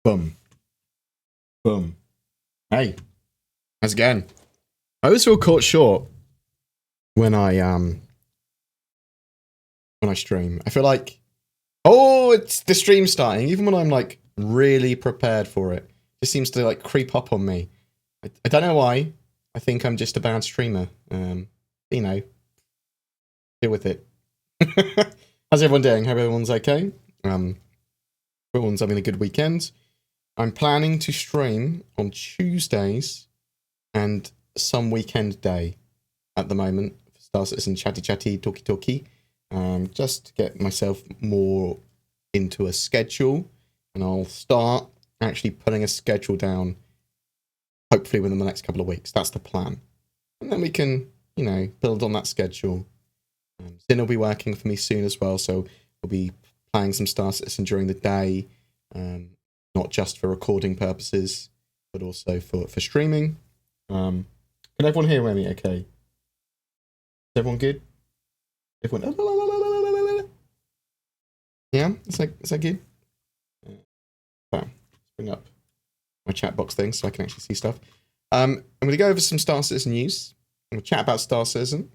Boom. Boom. Hey. How's it going? I always feel caught short when I stream. I feel like, oh, it's the stream starting. Even when I'm like really prepared for it, it just seems to like creep up on me. I don't know why. I think I'm just a bad streamer. You know, deal with it. How's everyone doing? Hope everyone's okay. Everyone's having a good weekend. I'm planning to stream on Tuesdays and some weekend day at the moment. Star Citizen chatty, talky. Just to get myself more into a schedule, and I'll start actually putting a schedule down hopefully within the next couple of weeks. That's the plan. And then we can, you know, build on that schedule. Sin will be working for me soon as well, so we'll be playing some Star Citizen during the day, not just for recording purposes, but also for streaming. Can everyone hear me okay? Is everyone good? Everyone... Yeah? Is that good? Let's bring up my chat box thing so I can actually see stuff. I'm going to go over some Star Citizen news. I'm going to chat about Star Citizen.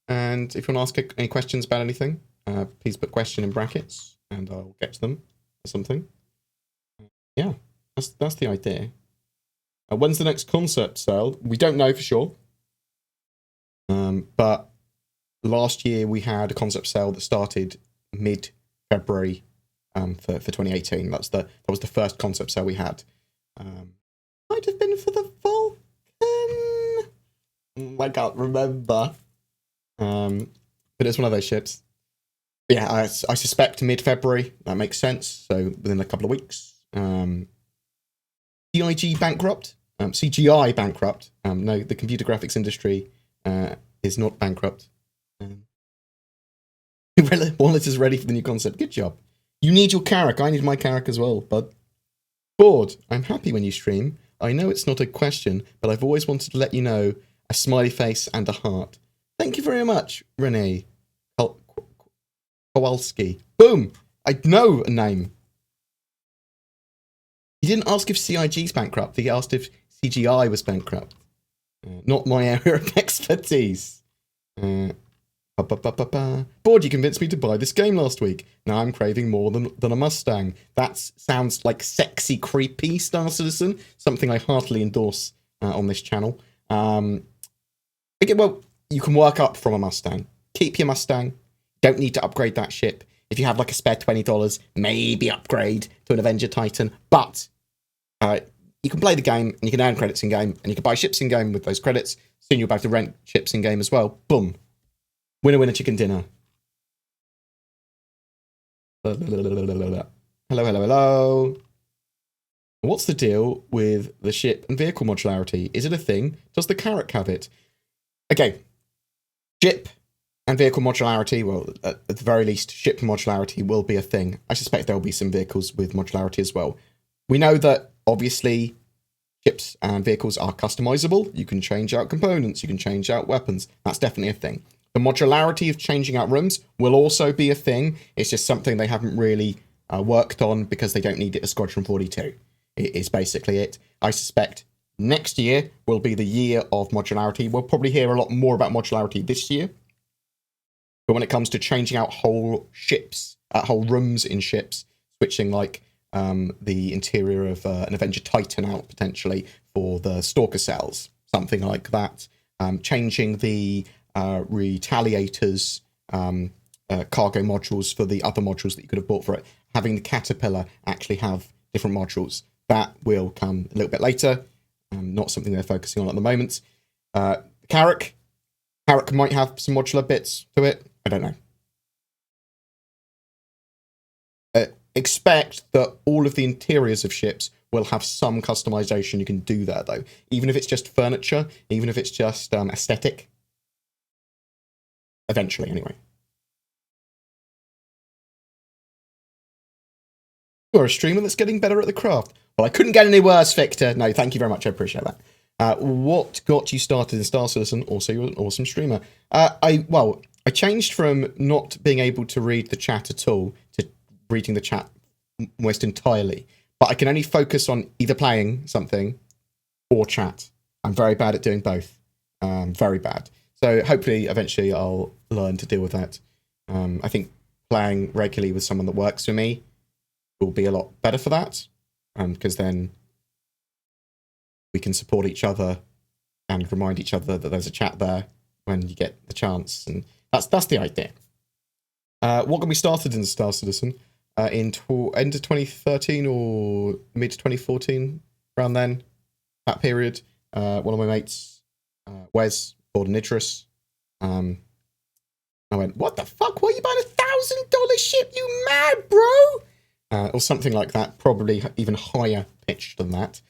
And if you want to ask any questions about anything, please put question in brackets and I'll get to them or something. Yeah, that's the idea. When's the next concept sale? We don't know for sure. But last year we had a concept sale that started mid-February for 2018. That was the first concept sale we had. Might have been for the Vulcan. I can't remember. But it's one of those ships. But yeah, I suspect mid-February. That makes sense. So within a couple of weeks. CIG bankrupt. CGI bankrupt. No, the computer graphics industry is not bankrupt. Wallet is ready for the new concept. Good job. You need your Carrick. I need my Carrick as well, bud. Bored. I'm happy when you stream. I know it's not a question, but I've always wanted to let you know. A smiley face and a heart. Thank you very much, Renee Kowalski. Boom! I know a name. He didn't ask if CIG's bankrupt. He asked if CGI was bankrupt. Not my area of expertise. Bored, you convinced me to buy this game last week. Now I'm craving more than a Mustang. That sounds like sexy, creepy Star Citizen. Something I heartily endorse on this channel. Well, you can work up from a Mustang. Keep your Mustang. Don't need to upgrade that ship. If you have like a spare $20, maybe upgrade to an Avenger Titan. But you can play the game and you can earn credits in game and you can buy ships in game with those credits. Soon you'll be able to rent ships in game as well. Boom. Winner, chicken dinner. Hello. What's the deal with the ship and vehicle modularity? Is it a thing? Does the Carrick have it? Okay. Ship and vehicle modularity, well, at the very least, ship modularity will be a thing. I suspect there will be some vehicles with modularity as well. We know that, obviously, ships and vehicles are customizable. You can change out components. You can change out weapons. That's definitely a thing. The modularity of changing out rooms will also be a thing. It's just something they haven't really worked on because they don't need it as Squadron 42. It is basically it. I suspect next year will be the year of modularity. We'll probably hear a lot more about modularity this year. But when it comes to changing out whole ships, whole rooms in ships, switching like the interior of an Avenger Titan out potentially for the Stalker cells, something like that. Changing the Retaliators cargo modules for the other modules that you could have bought for it. Having the Caterpillar actually have different modules. That will come a little bit later. Not something they're focusing on at the moment. Carrick might have some modular bits to it. I don't know. Expect that all of the interiors of ships will have some customization you can do there, though. Even if it's just furniture, even if it's just aesthetic. Eventually, anyway. You're a streamer that's getting better at the craft. Well, I couldn't get any worse, Victor. No, thank you very much. I appreciate that. What got you started in Star Citizen? Also, you're an awesome streamer. I changed from not being able to read the chat at all to reading the chat almost entirely but I can only focus on either playing something or chat. I'm very bad at doing both. Very bad. So hopefully, eventually, I'll learn to deal with that. I think playing regularly with someone that works for me will be a lot better for that, because then we can support each other and remind each other that there's a chat there when you get the chance, and that's the idea. What got me started in Star Citizen in end of 2013 or mid 2014, around then, that period. One of my mates, Wes, bought an Idris. I went, what the fuck? Why are you buying $1,000 ship? You mad, bro? Or something like that. Probably even higher pitched than that.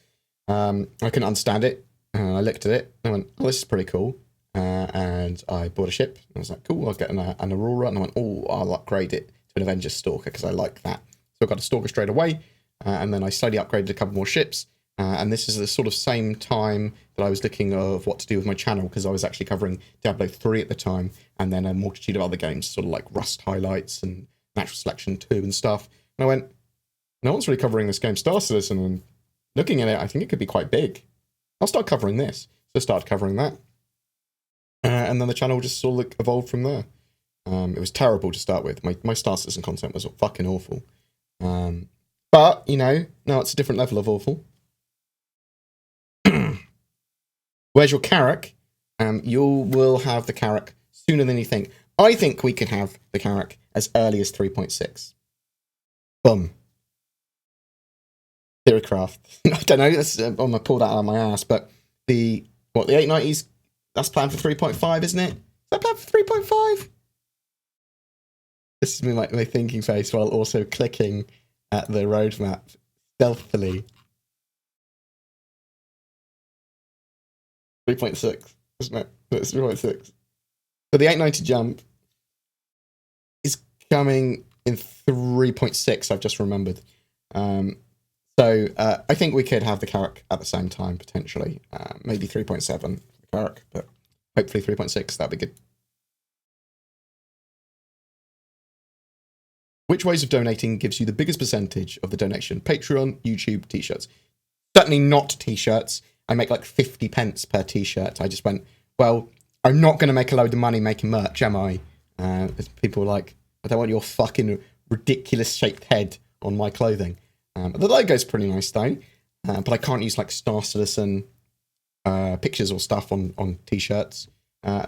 I couldn't understand it. I looked at it. And I went, oh, this is pretty cool. And I bought a ship. I was like, cool, I'll get an Aurora. And I went, oh, I'll upgrade it to an Avenger Stalker because I like that. So I got a Stalker straight away. And then I slowly upgraded a couple more ships. And this is the sort of same time that I was looking of what to do with my channel, because I was actually covering Diablo 3 at the time, and then a multitude of other games, sort of like Rust highlights and Natural Selection 2 and stuff. And I went, no one's really covering this game, Star Citizen, and looking at it, I think it could be quite big. I'll start covering this. So I started covering that. And then the channel just sort of like evolved from there. It was terrible to start with. My Star Citizen content was fucking awful. But, you know, now it's a different level of awful. Where's your Carrick? You will have the Carrick sooner than you think. I think we could have the Carrick as early as 3.6. Boom. Theorycraft. I don't know. That's, I'm going to pull that out of my ass. But the 890s, that's planned for 3.5, isn't it? Is that planned for 3.5? This is me, my thinking face while also clicking at the roadmap stealthily. 3.6, isn't it? It's 3.6. So the 890 jump is coming in 3.6, I've just remembered. So I think we could have the Carrick at the same time, potentially. Maybe 3.7 for the Carrick, but hopefully 3.6, that'd be good. Which ways of donating gives you the biggest percentage of the donation? Patreon, YouTube, t-shirts. Certainly not t-shirts. I make like 50 pence per t-shirt. I just went, well, I'm not going to make a load of money making merch, am I? People were like, I don't want your fucking ridiculous shaped head on my clothing. The logo's pretty nice though, but I can't use like Star Citizen pictures or stuff on t-shirts.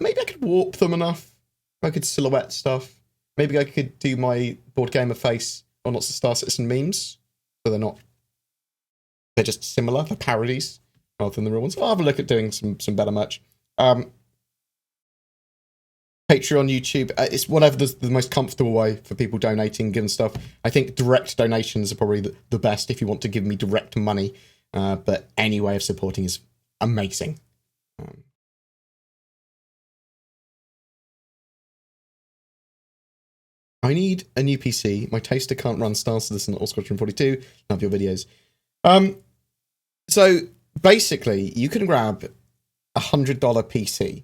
Maybe I could warp them enough. I could silhouette stuff. Maybe I could do my BoredGamer face on lots of Star Citizen memes, so they're just similar, they're parodies rather than the real ones. I'll have a look at doing some better merch. Patreon, YouTube, it's whatever the most comfortable way for people donating, giving stuff. I think direct donations are probably the best if you want to give me direct money, but any way of supporting is amazing. I need a new PC. My toaster can't run Star Citizen or Squadron 42. Love your videos. So basically, you can grab a $100 PC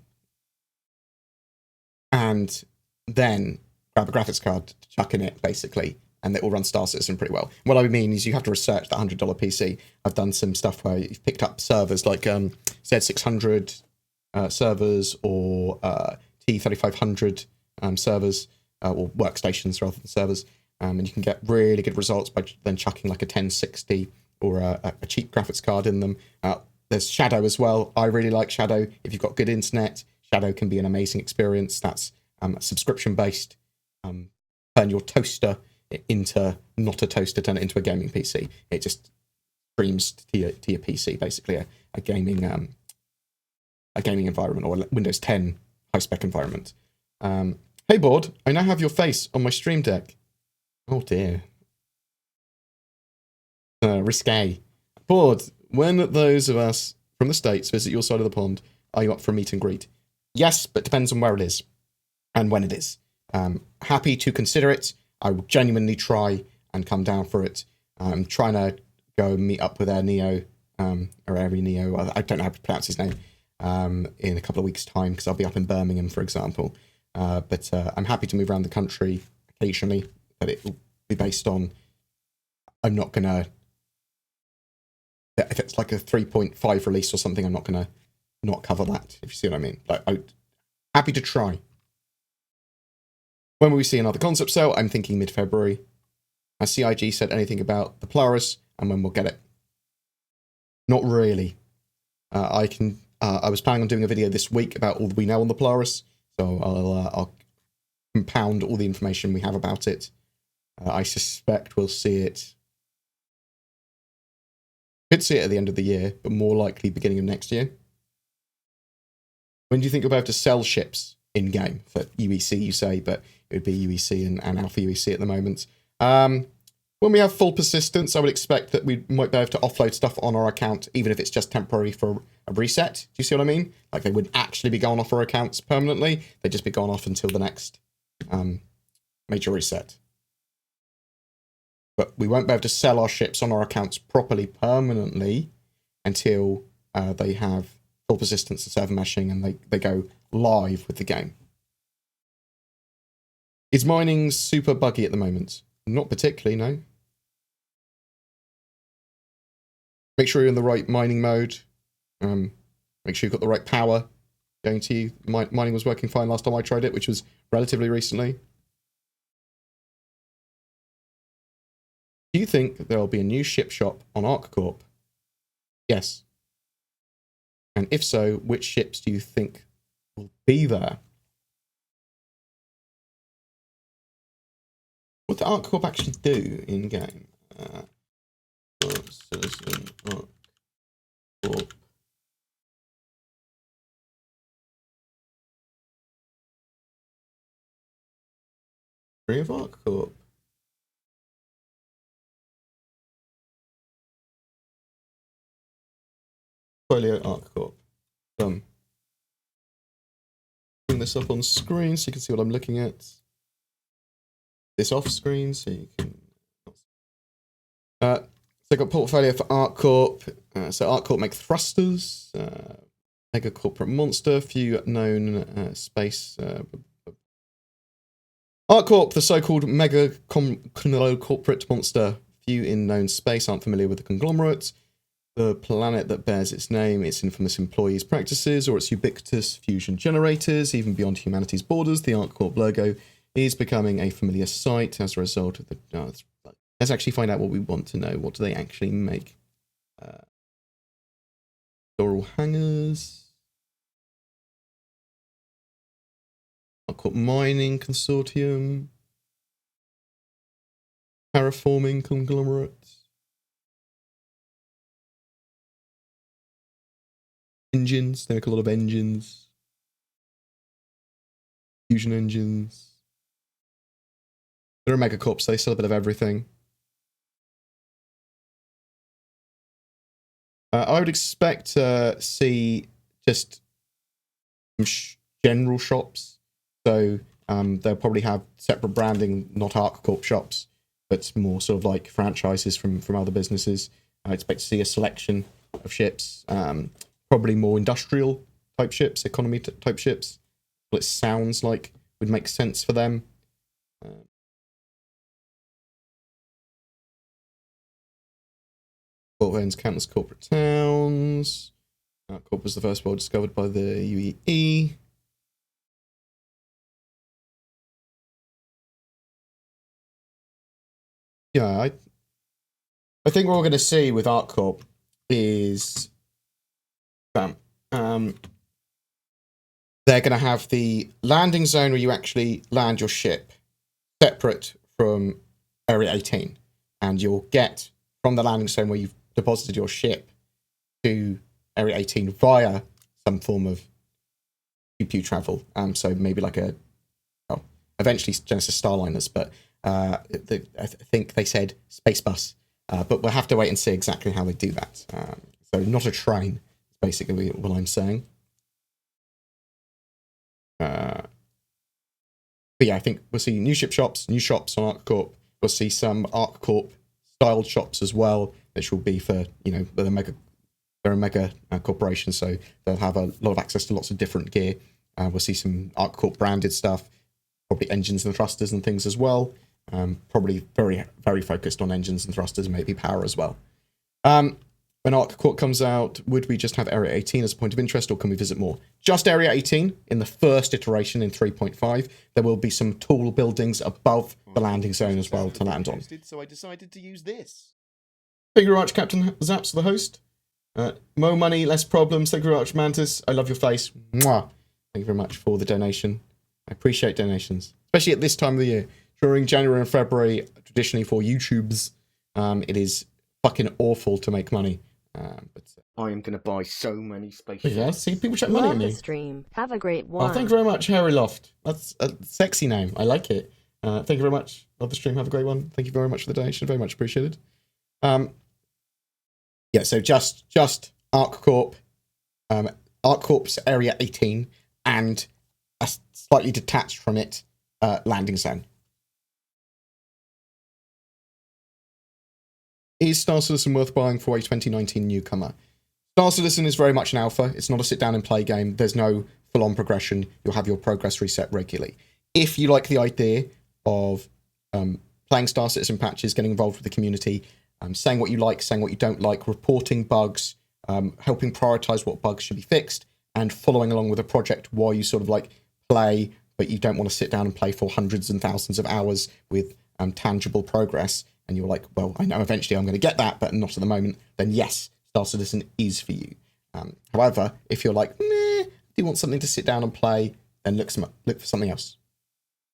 and then grab a graphics card to chuck in it, basically, and it will run Star Citizen pretty well. What I mean is you have to research that $100 PC. I've done some stuff where you've picked up servers like Z600 servers or T3500 servers, or workstations rather than servers, and you can get really good results by then chucking like a 1060 or a cheap graphics card in them. There's Shadow as well. I really like Shadow. If you've got good internet, Shadow can be an amazing experience. That's subscription-based. Turn your toaster into, not a toaster, turn it into a gaming PC. It just streams to your PC, basically a gaming environment, or a Windows 10 high-spec environment. Hey, Bored, I now have your face on my stream deck. Oh, dear. Risque. Bored, when those of us from the States visit your side of the pond, are you up for a meet and greet? Yes, but depends on where it is and when it is. Happy to consider it. I will genuinely try and come down for it. I'm trying to go meet up with Air Neo, or Airy Neo, I don't know how to pronounce his name, in a couple of weeks' time, because I'll be up in Birmingham, for example. But I'm happy to move around the country occasionally, but it will be based on, I'm not going to if it's like a 3.5 release or something, I'm not going to not cover that, if you see what I mean. Like, I'm happy to try. When will we see another concept cell? I'm thinking mid-February. Has CIG said anything about the Polaris and when we'll get it? Not really. I was planning on doing a video this week about all that we know on the Polaris, so I'll compound all the information we have about it. I suspect we'll see it. Could see it at the end of the year, but more likely beginning of next year. When do you think we'll be able to sell ships in-game? For UEC, you say, but it would be UEC and Alpha UEC at the moment. When we have full persistence, I would expect that we might be able to offload stuff on our account, even if it's just temporary for a reset. Do you see what I mean? Like, they wouldn't actually be going off our accounts permanently. They'd just be going off until the next major reset. But we won't be able to sell our ships on our accounts properly permanently until they have full persistence and server meshing and they go live with the game. Is mining super buggy at the moment? Not particularly, no. Make sure you're in the right mining mode. Make sure you've got the right power going to you. Mining was working fine last time I tried it, which was relatively recently. Do you think there will be a new ship shop on ArcCorp? Yes. And if so, which ships do you think will be there? What did ArcCorp actually do in game? Citizen ArcCorp. Free of ArcCorp. Portfolio ArcCorp. Done. Bring this up on screen so you can see what I'm looking at. This off screen so you can. So I've got portfolio for ArcCorp. So ArcCorp make thrusters. Mega corporate monster. Few known space. ArcCorp, the so-called mega corporate monster. Few in known space aren't familiar with the conglomerate. The planet that bears its name, its infamous employees' practices, or its ubiquitous fusion generators, even beyond humanity's borders, the ArcCorp logo is becoming a familiar sight as a result of the... let's actually find out what we want to know. What do they actually make? Doral hangars. ArcCorp Mining Consortium. Terraforming Conglomerate. Engines. They make a lot of engines. Fusion engines. They're a megacorp, so they sell a bit of everything. I would expect to see just some general shops. So they'll probably have separate branding, not ArcCorp shops, but more sort of like franchises from other businesses. I expect to see a selection of ships, probably more industrial type ships, economy type ships. What it sounds like would make sense for them. Corp owns countless corporate towns. Corp was the first world discovered by the UEE. Yeah, I think what we're going to see with ArcCorp is they're going to have the landing zone where you actually land your ship separate from Area 18. And you'll get from the landing zone where you've deposited your ship to Area 18 via some form of pew travel. So maybe like eventually Genesis Starliners, but I think they said space bus. But we'll have to wait and see exactly how they do that. So not a train, is basically what I'm saying. But yeah, I think we'll see new shops on ArcCorp. We'll see some ArcCorp styled shops as well, which will be for, they're a mega corporation, so they'll have a lot of access to lots of different gear. We'll see some ArcCorp branded stuff, probably engines and thrusters and things as well. Probably very, very focused on engines and thrusters, maybe power as well. When Arc Court comes out, would we just have Area 18 as a point of interest, or can we visit more? Just Area 18 in the first iteration in 3.5. There will be some tall buildings above the landing zone as well to land on. So I decided to use this. Thank you very much, Captain Zaps, the host. More money, less problems. Thank you very much, Mantis. I love your face. Mwah. Thank you very much for the donation. I appreciate donations, especially at this time of the year. During January and February, traditionally for YouTubes, it is fucking awful to make money. But I am going to buy so many spaceships. Yeah, see, people chuck money at me. Love the stream. Have a great one. Oh, thank you very much, Harry Loft. That's a sexy name. I like it. Thank you very much. Love the stream. Have a great one. Thank you very much for the donation. Very much appreciated. Yeah, so just Arc Corp, Arc Corp's Area 18, and a slightly detached from it landing zone. Is Star Citizen worth buying for a 2019 newcomer? Star Citizen is very much an alpha. It's not a sit-down and play game. There's no full-on progression. You'll have your progress reset regularly. If you like the idea of playing Star Citizen patches, getting involved with the community, saying what you like, saying what you don't like, reporting bugs, helping prioritize what bugs should be fixed, and following along with a project while you sort of like play, but you don't want to sit down and play for hundreds and thousands of hours with tangible progress, and you're like, well, I know eventually I'm going to get that, but not at the moment, then yes, Star Citizen is for you. However, if you're like, meh, do you want something to sit down and play, then look for something else.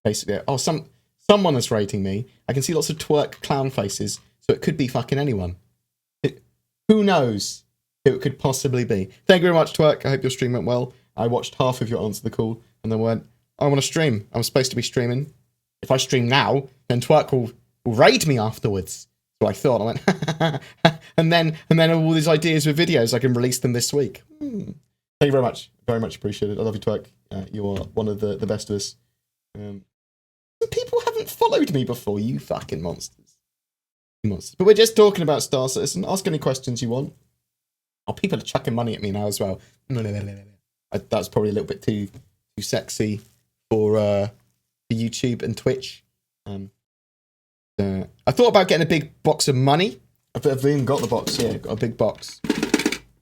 Basically, oh, someone is rating me. I can see lots of twerk clown faces, so it could be fucking anyone. Who knows who it could possibly be? Thank you very much, twerk. I hope your stream went well. I watched half of your answer the call, and then went, I want to stream. I'm supposed to be streaming. If I stream now, then twerk will raid me afterwards. So I thought. I went, and then all these ideas with videos, I can release them this week. Thank you very much. Very much appreciated. I love you, twerk. You are one of the best of us. People haven't followed me before, you fucking monsters. But we're just talking about Star Citizen. Ask any questions you want. Oh, people are chucking money at me now as well. That's probably a little bit too sexy for YouTube and Twitch. I thought about getting a big box of money. I've even got the box. Yeah, got a big box.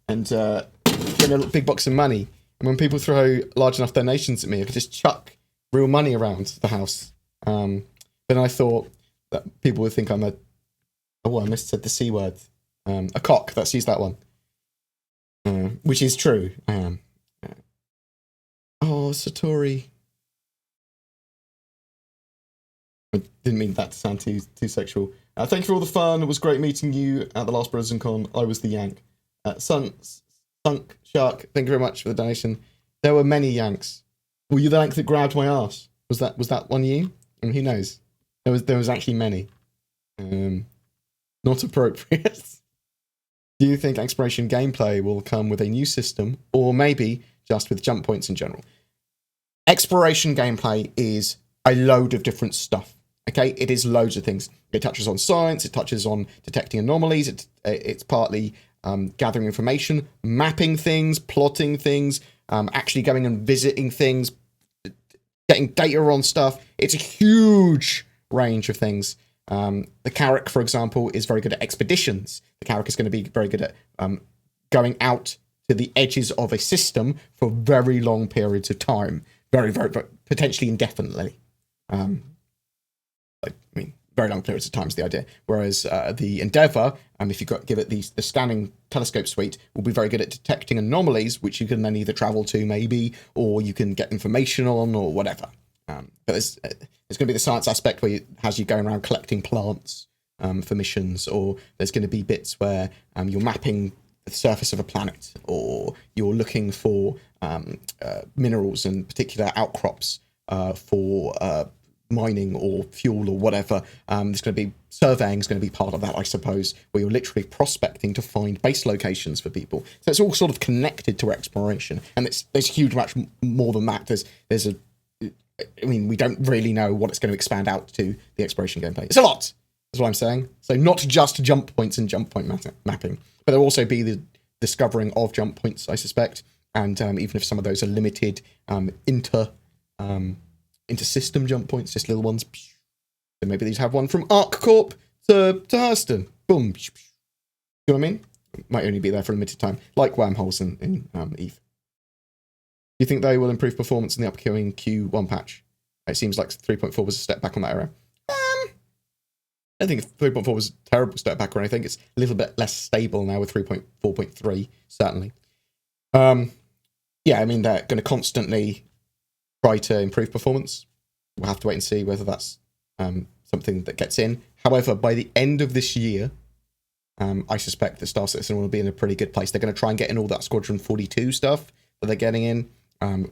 And getting a big box of money. And when people throw large enough donations at me, I could just chuck real money around the house. Then I thought that people would think I'm a... Oh, I must have said the C word. A cock. Let's use that one. Which is true. I am. Oh, Satori. I didn't mean that to sound too sexual. Thank you for all the fun. It was great meeting you at the last Brothers and Con. I was the Yank. Sunk Shark, thank you very much for the donation. There were many Yanks. Were you the Yank that grabbed my ass? Was that one you? I mean, who knows? There was actually many. Not appropriate. Do you think exploration gameplay will come with a new system, or maybe just with jump points in general? Exploration gameplay is a load of different stuff. Okay, it is loads of things. It touches on science. It touches on detecting anomalies. It's partly gathering information, mapping things, plotting things, actually going and visiting things, getting data on stuff. It's a huge range of things. The Carrick, for example, is very good at expeditions. The Carrick is going to be very good at going out to the edges of a system for very long periods of time. Very, very, very potentially indefinitely. Very long periods of time is the idea. Whereas the Endeavour, if you give it the scanning telescope suite, will be very good at detecting anomalies, which you can then either travel to maybe, or you can get information on, or whatever. But there's going to be the science aspect where it has you going around collecting plants for missions, or there's going to be bits where you're mapping the surface of a planet, or you're looking for minerals and particular outcrops for mining or fuel or whatever. There's going to be surveying is going to be part of that, I suppose, where you're literally prospecting to find base locations for people. So it's all sort of connected to exploration, and there's huge much more than that. We don't really know what it's going to expand out to, the exploration gameplay. It's a lot, is what I'm saying. So not just jump points and jump point mapping, but there'll also be the discovering of jump points, I suspect, and even if some of those are limited inter-system jump points, just little ones. So maybe these have one from Arc Corp to Hurston. Boom. You know what I mean? Might only be there for a limited time, like wormholes in Eve. Do you think they will improve performance in the upcoming Q1 patch? It seems like 3.4 was a step back on that era. I don't think 3.4 was a terrible step back or anything. It's a little bit less stable now with 3.4.3, certainly. Yeah, I mean, they're going to constantly try to improve performance. We'll have to wait and see whether that's something that gets in. However, by the end of this year, I suspect that Star Citizen will be in a pretty good place. They're going to try and get in all that Squadron 42 stuff that they're getting in,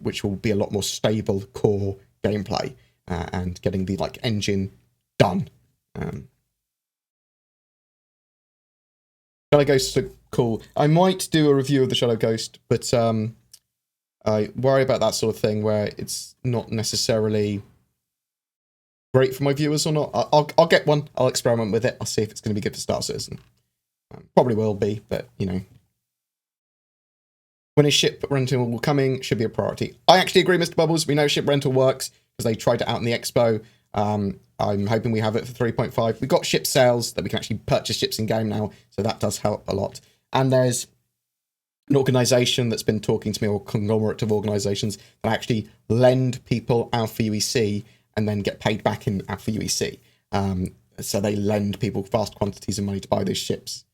which will be a lot more stable core gameplay and getting the engine done. Shadow Ghosts are cool. I might do a review of the Shadow Ghost, but I worry about that sort of thing where it's not necessarily great for my viewers or not. I'll get one. I'll experiment with it. I'll see if it's going to be good for Star Citizen. Probably will be, but when is ship rental coming? Should be a priority. I actually agree, Mr. Bubbles. We know ship rental works because they tried it out in the expo. I'm hoping we have it for 3.5. We've got ship sales that we can actually purchase ships in game now, so that does help a lot. And there's an organisation that's been talking to me, or conglomerate of organisations, that actually lend people Alpha UEC and then get paid back in Alpha UEC. So they lend people vast quantities of money to buy those ships.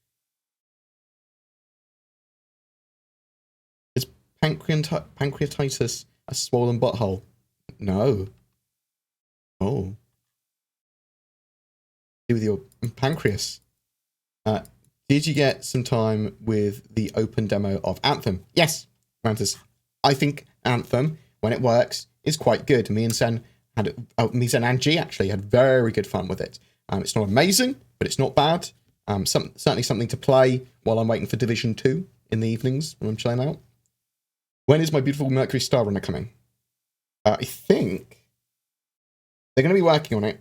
Is pancreatitis a swollen butthole? No. Oh. Do with your pancreas. Did you get some time with the open demo of Anthem? Yes, Mantis. I think Anthem, when it works, is quite good. Me and Sen and G actually had very good fun with it. It's not amazing, but it's not bad. Certainly something to play while I'm waiting for Division 2 in the evenings when I'm chilling out. When is my beautiful Mercury Star Runner coming? I think they're going to be working on it.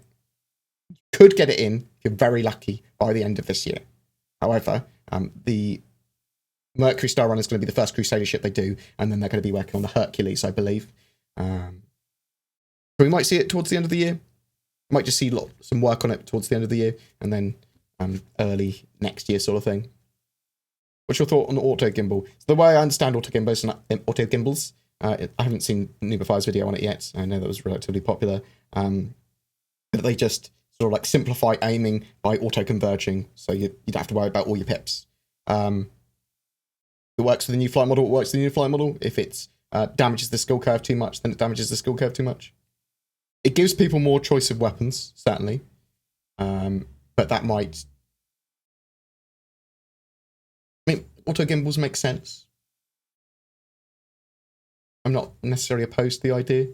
Could get it in, if you're very lucky, by the end of this year. However, the Mercury Star Runner is going to be the first Crusader ship they do, and then they're going to be working on the Hercules, I believe. So we might see it towards the end of the year. We might just see some work on it towards the end of the year, and then early next year sort of thing. What's your thought on auto gimbal? So the way I understand auto gimbals, I haven't seen Nubifire's video on it yet. I know that was relatively popular. But they just sort of simplify aiming by auto-converging, so you don't have to worry about all your pips. It works for the new flight model, it works for the new flight model. If it damages the skill curve too much, then it damages the skill curve too much. It gives people more choice of weapons, certainly. But that might... auto-gimbals make sense. I'm not necessarily opposed to the idea.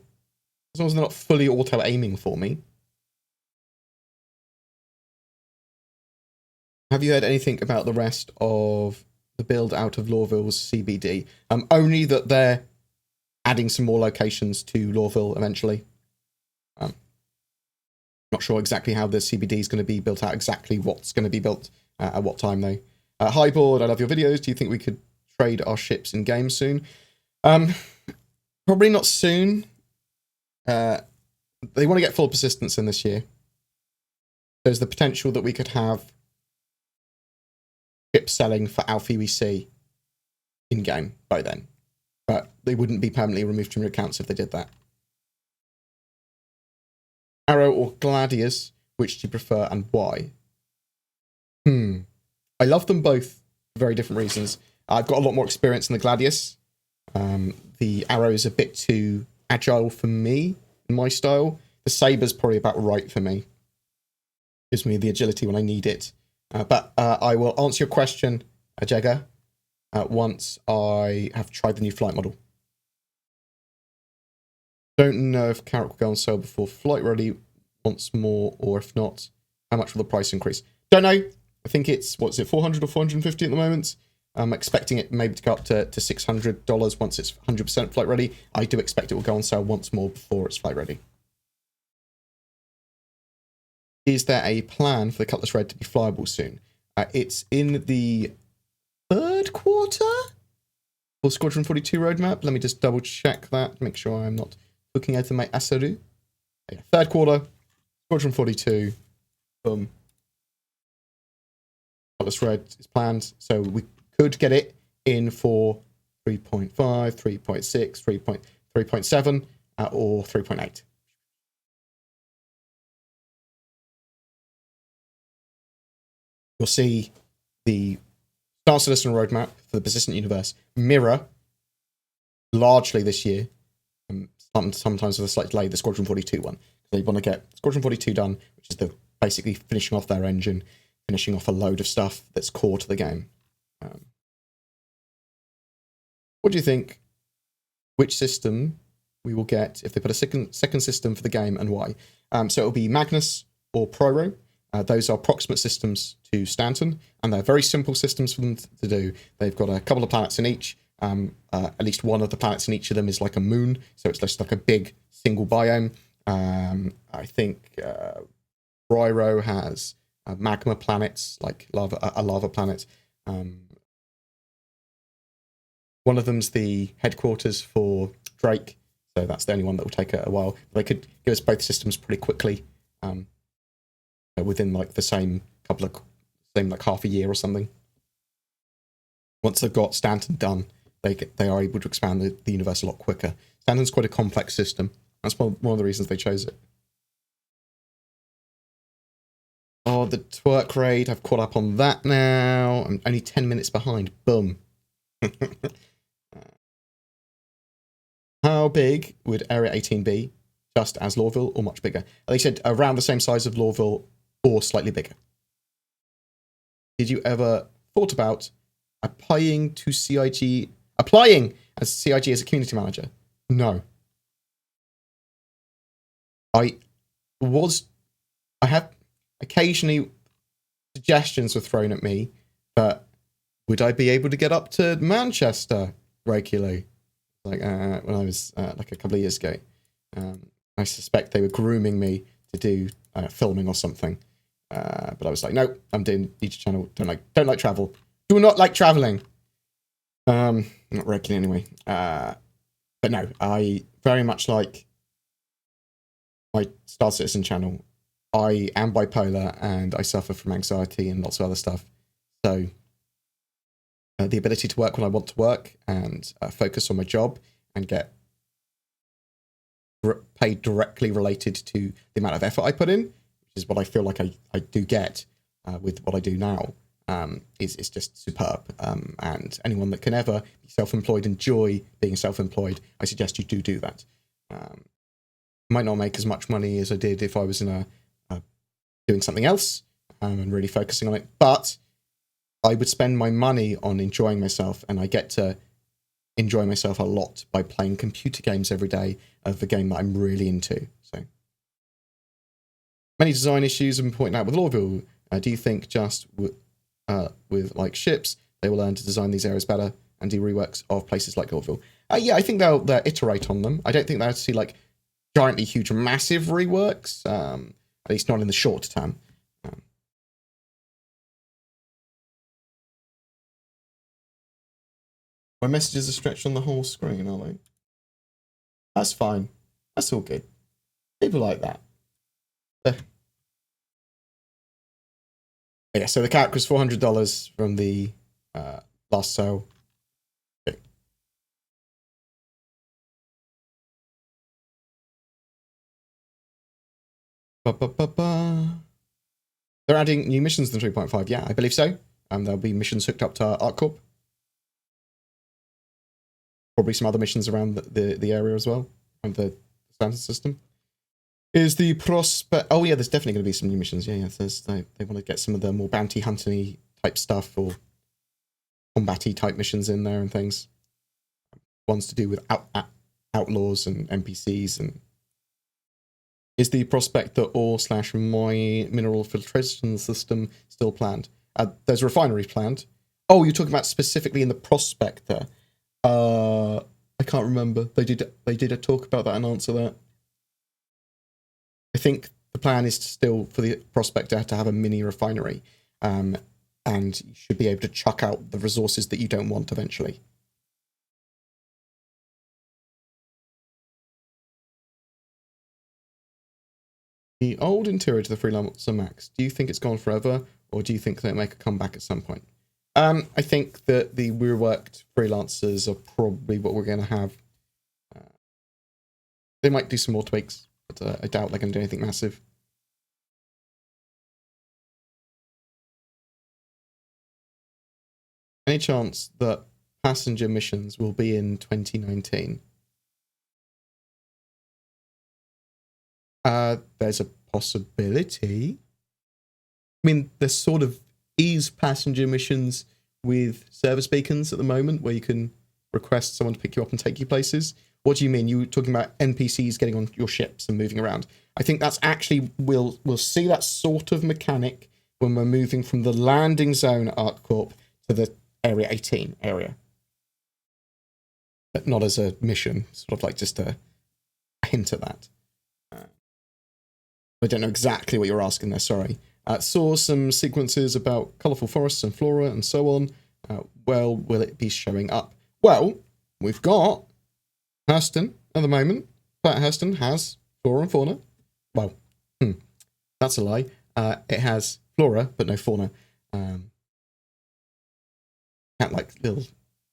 As long as they're not fully auto-aiming for me. Have you heard anything about the rest of the build out of Lawville's CBD? Only that they're adding some more locations to Lawville eventually. Not sure exactly how the CBD is going to be built out, exactly what's going to be built at what time though. Hi Board, I love your videos. Do you think we could trade our ships in game soon? Probably not soon. They want to get full persistence in this year. There's the potential that we could have ships selling for Alpha UEC in-game by then. But they wouldn't be permanently removed from your accounts if they did that. Arrow or Gladius, which do you prefer and why? I love them both for very different reasons. I've got a lot more experience in the Gladius. The Arrow is a bit too agile for me, in my style. The Saber's probably about right for me. Gives me the agility when I need it. But I will answer your question, Jagger, once I have tried the new flight model. Don't know if Carrick will go on sale before Flight Ready once more, or if not, how much will the price increase? Don't know. I think it's, what's it, 400 or 450 at the moment. I'm expecting it maybe to go up to $600 once it's 100% Flight Ready. I do expect it will go on sale once more before it's Flight Ready. Is there a plan for the Cutlass Red to be flyable soon? It's in the third quarter for Squadron 42 roadmap. Let me just double check that, make sure I'm not looking at my Asaru. Yeah, third quarter, Squadron 42. Cutlass Red is planned, so we could get it in for 3.5, 3.6, 3.7, or 3.8. You'll see the Star Citizen roadmap for the persistent universe mirror largely this year, sometimes with a slight delay, the Squadron 42 one. They want to get Squadron 42 done, which is the basically finishing off their engine, finishing off a load of stuff that's core to the game. What do you think? Which system we will get if they put a second system for the game, and why? So it'll be Magnus or Proro. Those are proximate systems to Stanton, and they're very simple systems for them to do. They've got a couple of planets in each. At least one of the planets in each of them is like a moon, so it's just like a big single biome. I think Bryro has magma planets, like a lava planet. One of them's the headquarters for Drake, so that's the only one that will take a while. They could give us both systems pretty quickly, within like the same like half a year or something. Once they've got Stanton done, they are able to expand the universe a lot quicker. Stanton's quite a complex system. That's one of the reasons they chose it. Oh, the twerk raid. I've caught up on that now. I'm only 10 minutes behind. Boom. How big would Area 18 be? Just as Lawville or much bigger? They said around the same size of Lawville or slightly bigger. Did you ever thought about applying as CIG as a community manager? No. I have occasionally suggestions were thrown at me, but would I be able to get up to Manchester regularly? Like when I was like a couple of years ago. I suspect they were grooming me to do filming or something. But I was like, no, I'm doing YouTube channel. Don't like travel. Do not like traveling. Not regularly anyway. But no, I very much like my Star Citizen channel. I am bipolar and I suffer from anxiety and lots of other stuff. So the ability to work when I want to work and focus on my job and get paid directly related to the amount of effort I put in, which is what I feel like I do get with what I do now, is just superb. And anyone that can ever be self-employed, enjoy being self-employed, I suggest you do that. Might not make as much money as I did if I was in doing something else and really focusing on it, but I would spend my money on enjoying myself, and I get to enjoy myself a lot by playing computer games every day of the game that I'm really into. So many design issues have been pointed out with Lawville. Do you think just with like ships, they will learn to design these areas better and do reworks of places like Lawville? Yeah, I think they'll iterate on them. I don't think they'll see like giantly huge, massive reworks, at least not in the short term. My messages are stretched on the whole screen, are they? That's fine. That's all good. People like that. Yeah, so the Carrick was $400 from the last sale. Okay. They're adding new missions in 3.5. Yeah, I believe so. There'll be missions hooked up to ArcCorp. Probably some other missions around the area as well, and the standard system. Is the prospect... Oh yeah, there's definitely going to be some new missions. Yeah. They want to get some of the more bounty hunting type stuff or combat-y type missions in there and things. Ones to do with outlaws and NPCs. And is the prospector ore/my mineral filtration system still planned? There's refineries planned. Oh, you're talking about specifically in the prospector. I can't remember. They did a talk about that and answer that. I think the plan is still for the prospector to have a mini refinery, and you should be able to chuck out the resources that you don't want eventually. The old interior to the Freelancer Max, do you think it's gone forever, or do you think they'll make a comeback at some point? I think that the reworked freelancers are probably what we're going to have. They might do some more tweaks, but I doubt they're going to do anything massive. Any chance that passenger missions will be in 2019? There's a possibility. I mean, there's sort of ease passenger missions with service beacons at the moment where you can request someone to pick you up and take you places. What do you mean? You were talking about NPCs getting on your ships and moving around. I think that's actually, we'll see that sort of mechanic when we're moving from the landing zone at ArcCorp to the Area 18 area. But not as a mission, sort of like just a hint at that. I don't know exactly what you're asking there, sorry. Saw some sequences about colourful forests and flora and so on. Well, will it be showing up? Well, we've got Hurston at the moment. Planet Hurston has flora and fauna. Well, that's a lie. It has flora, but no fauna. Can't like little...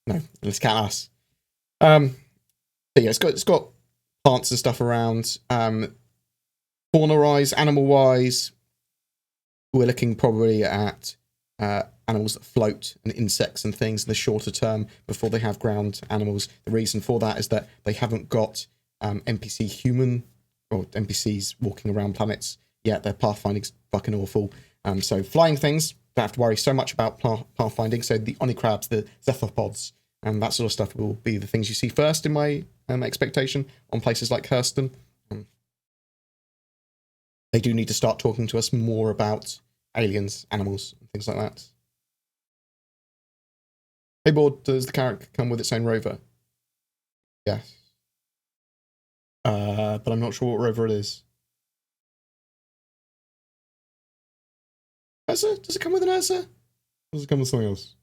No, let's count us. So yeah, it's got plants and stuff around. Fauna-wise, animal-wise, we're looking probably at animals that float and insects and things in the shorter term before they have ground animals. The reason for that is that they haven't got NPC human or NPCs walking around planets yet. Their pathfinding's fucking awful. So flying things, don't have to worry so much about pathfinding. So the Onicrabs, the Zephyrpods, and that sort of stuff will be the things you see first in my expectation on places like Hurston. They do need to start talking to us more about aliens, animals, and things like that. Hey, Bored, does the Carrick come with its own rover? Yes. But I'm not sure what rover it is. Ursa? Does it come with an Ursa? Or does it come with something else?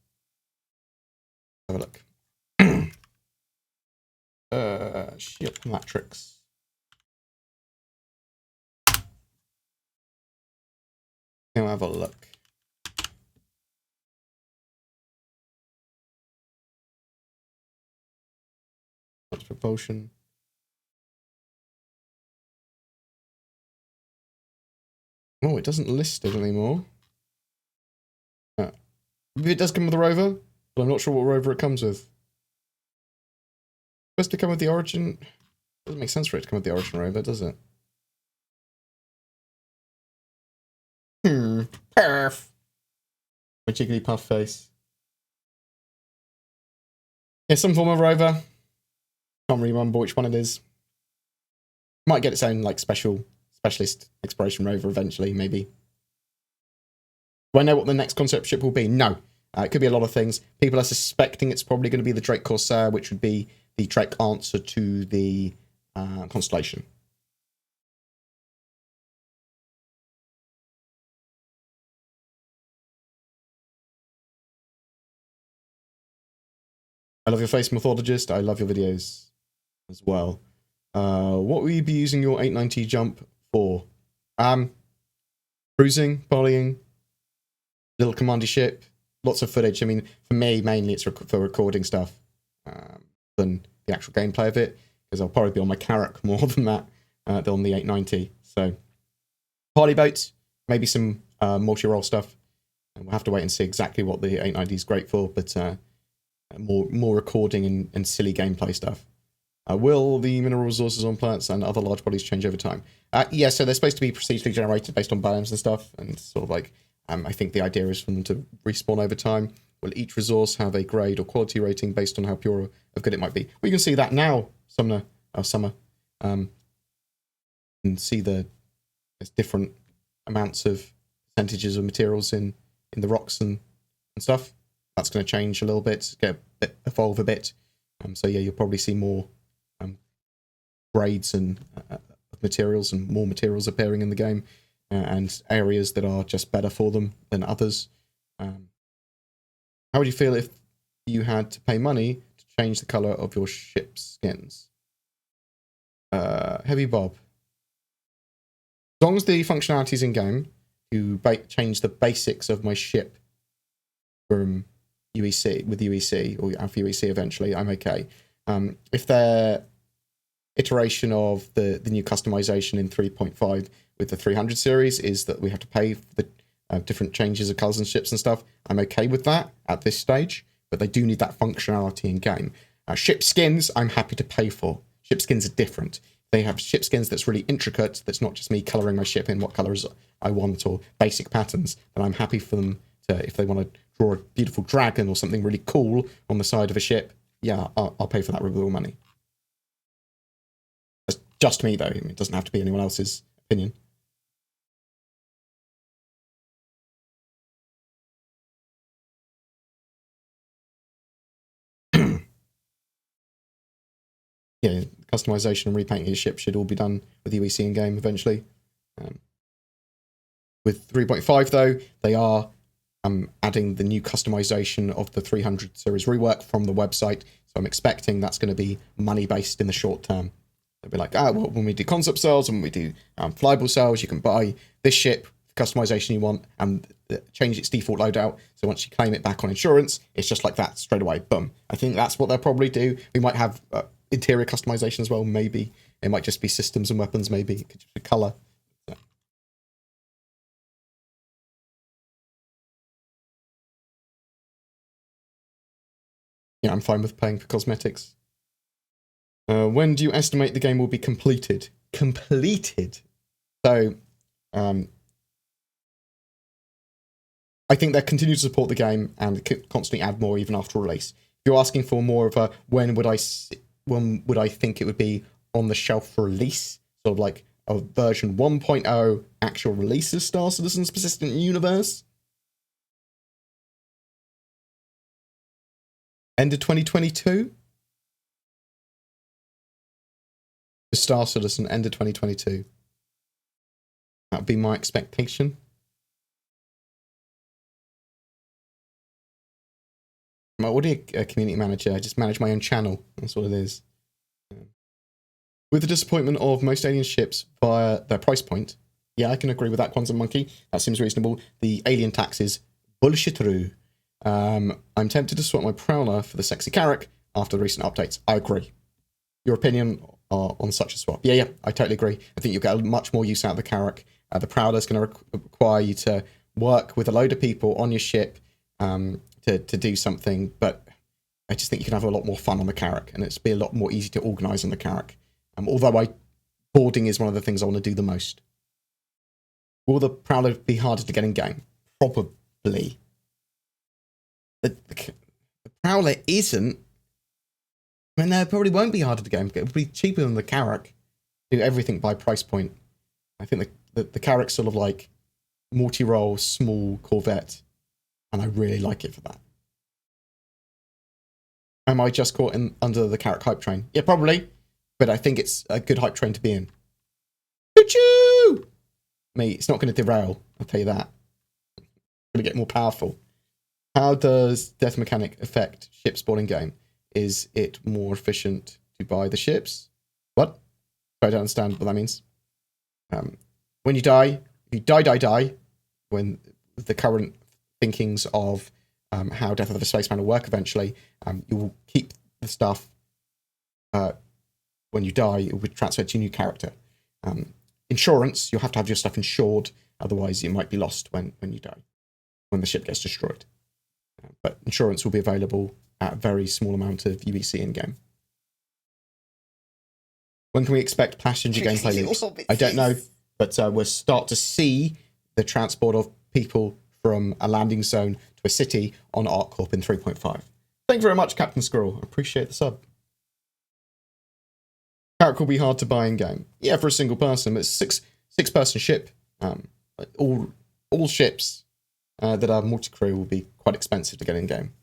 Have a look. Ship matrix. I'll have a look. That's propulsion. Oh, it doesn't list it anymore. It does come with a rover, but I'm not sure what rover it comes with. Supposed to come with the Origin. Doesn't make sense for it to come with the Origin rover, does it? Perf. My Jigglypuff face. Yeah, some form of rover. Can't really remember which one it is. Might get its own like specialist exploration rover eventually, maybe. Do I know what the next concept ship will be? No. It could be a lot of things. People are suspecting it's probably going to be the Drake Corsair, which would be the Drake answer to the Constellation. I love your face, Methodologist. I love your videos as well. What will you be using your 890 jump for? Cruising, polying, little commandy ship, lots of footage. I mean, for me, mainly it's for recording stuff than the actual gameplay of it, because I'll probably be on my Carrick more than that, than on the 890. So, poly boats, maybe some multi-role stuff. And we'll have to wait and see exactly what the 890 is great for, but more recording and silly gameplay stuff. Will the mineral resources on planets and other large bodies change over time? Yeah, so they're supposed to be procedurally generated based on biomes and stuff, and sort of like, I think the idea is for them to respawn over time. Will each resource have a grade or quality rating based on how pure or good it might be? We can see that now, Summer. And see there's different amounts of percentages of materials in the rocks and stuff. That's going to change a little bit, evolve a bit. So yeah, you'll probably see more grades and materials and more materials appearing in the game, and areas that are just better for them than others. How would you feel if you had to pay money to change the color of your ship's skins? Heavy Bob. As long as the functionality is in game, you change the basics of my ship from UEC with UEC or Alpha UEC eventually, I'm okay. If their iteration of the new customization in 3.5 with the 300 series is that we have to pay for the different changes of colors and ships and stuff, I'm okay with that at this stage, but they do need that functionality in game. Ship skins, I'm happy to pay for. Ship skins are different. They have ship skins that's really intricate, that's not just me colouring my ship in what colours I want or basic patterns, and I'm happy for them to, if they want to draw a beautiful dragon or something really cool on the side of a ship, yeah, I'll pay for that with real money. That's just me, though. It doesn't have to be anyone else's opinion. Yeah, customization and repainting your ship should all be done with UEC in game eventually. With 3.5 though, they are adding the new customization of the 300 series rework from the website, so I'm expecting that's going to be money based in the short term. They'll be like, well, when we do concept cells and when we do flyable cells, you can buy this ship, customization you want, and change its default loadout. So once you claim it back on insurance, it's just like that straight away. Boom. I think that's what they'll probably do. We might have interior customization as well, maybe. It might just be systems and weapons, maybe. It could just be color. So. Yeah, I'm fine with paying for cosmetics. When do you estimate the game will be completed? Completed? So, I think they'll continue to support the game and constantly add more even after release. If you're asking for more of a when would I think it would be on the shelf for release, sort of like a version 1.0 actual release of Star Citizen's Persistent Universe? End of 2022? The Star Citizen, end of 2022. That would be my expectation. I'm already a community manager. I just manage my own channel. That's what it is. With the disappointment of most alien ships via their price point, yeah, I can agree with that, Quantum Monkey. That seems reasonable. The alien taxes, bullshit-roo. I'm tempted to swap my Prowler for the sexy Carrick after the recent updates. I agree. Your opinion on such a swap? Yeah, I totally agree. I think you'll get much more use out of the Carrick. The Prowler is going to require you to work with a load of people on your ship to do something, but I just think you can have a lot more fun on the Carrick, and it's be a lot more easy to organise on the Carrick. Although boarding is one of the things I want to do the most. Will the Prowler be harder to get in game? Probably. The Prowler isn't. I mean, it probably won't be harder to get. It will be cheaper than the Carrick. Do everything by price point. I think the Carrick's sort of like multi-role, small Corvette, and I really like it for that. Am I just caught under the Carrick hype train? Yeah, probably. But I think it's a good hype train to be in. Choo-choo! Mate, it's not going to derail. I'll tell you that. It's going to get more powerful. How does Death Mechanic affect ship spawning game? Is it more efficient to buy the ships? What? I don't understand what that means. When you die, if you die, when the current thinkings of how Death of the Spaceman will work eventually, you will keep the stuff when you die, it will be transferred to a new character. Insurance, you'll have to have your stuff insured, otherwise it might be lost when you die, when the ship gets destroyed. But insurance will be available at a very small amount of UEC in-game. When can we expect passenger gameplay leaks? I don't know, but we'll start to see the transport of people from a landing zone to a city on ArcCorp in 3.5. Thank you very much, Captain Squirrel. I appreciate the sub. Carrick will be hard to buy in-game. Yeah, for a single person, but it's a six-person ship. All ships that are multi-crew will be quite expensive to get in-game.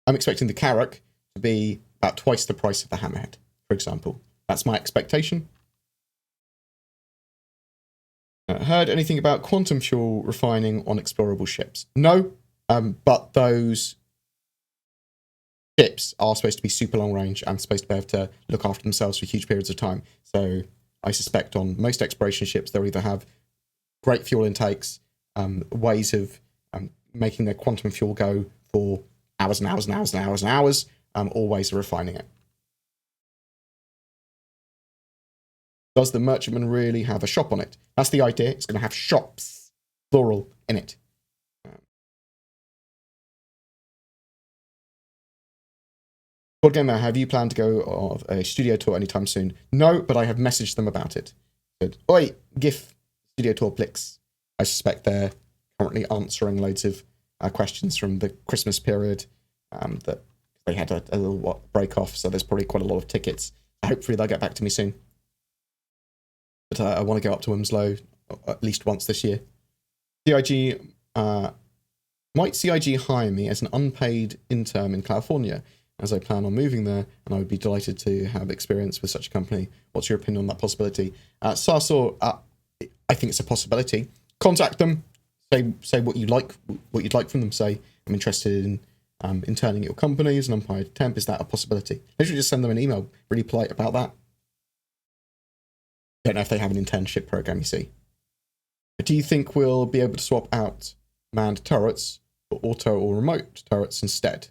I'm expecting the Carrick to be about twice the price of the Hammerhead, for example. That's my expectation. Heard anything about quantum fuel refining on explorable ships? No, but those ships are supposed to be super long range and supposed to be able to look after themselves for huge periods of time. So I suspect on most exploration ships, they'll either have great fuel intakes, ways of making their quantum fuel go for hours and hours and hours and hours and hours, always refining it. Does the merchantman really have a shop on it? That's the idea. It's going to have shops, plural, in it. BoredGamer, have you planned to go on a studio tour anytime soon? No, but I have messaged them about it. Said, oi, GIF studio tour Plix. I suspect they're currently answering loads of questions from the Christmas period that they had a little break off, so there's probably quite a lot of tickets. Hopefully they'll get back to me soon. But I want to go up to Winslow at least once this year. CIG, might CIG hire me as an unpaid intern in California, as I plan on moving there, and I would be delighted to have experience with such a company. What's your opinion on that possibility? Sarsor, I think it's a possibility. Contact them, say what you'd like from them. Say, I'm interested in interning at your company as an unpaid temp. Is that a possibility? Literally just send them an email, really polite about that. Don't know if they have an internship program, you see. Do you think we'll be able to swap out manned turrets for auto or remote turrets instead?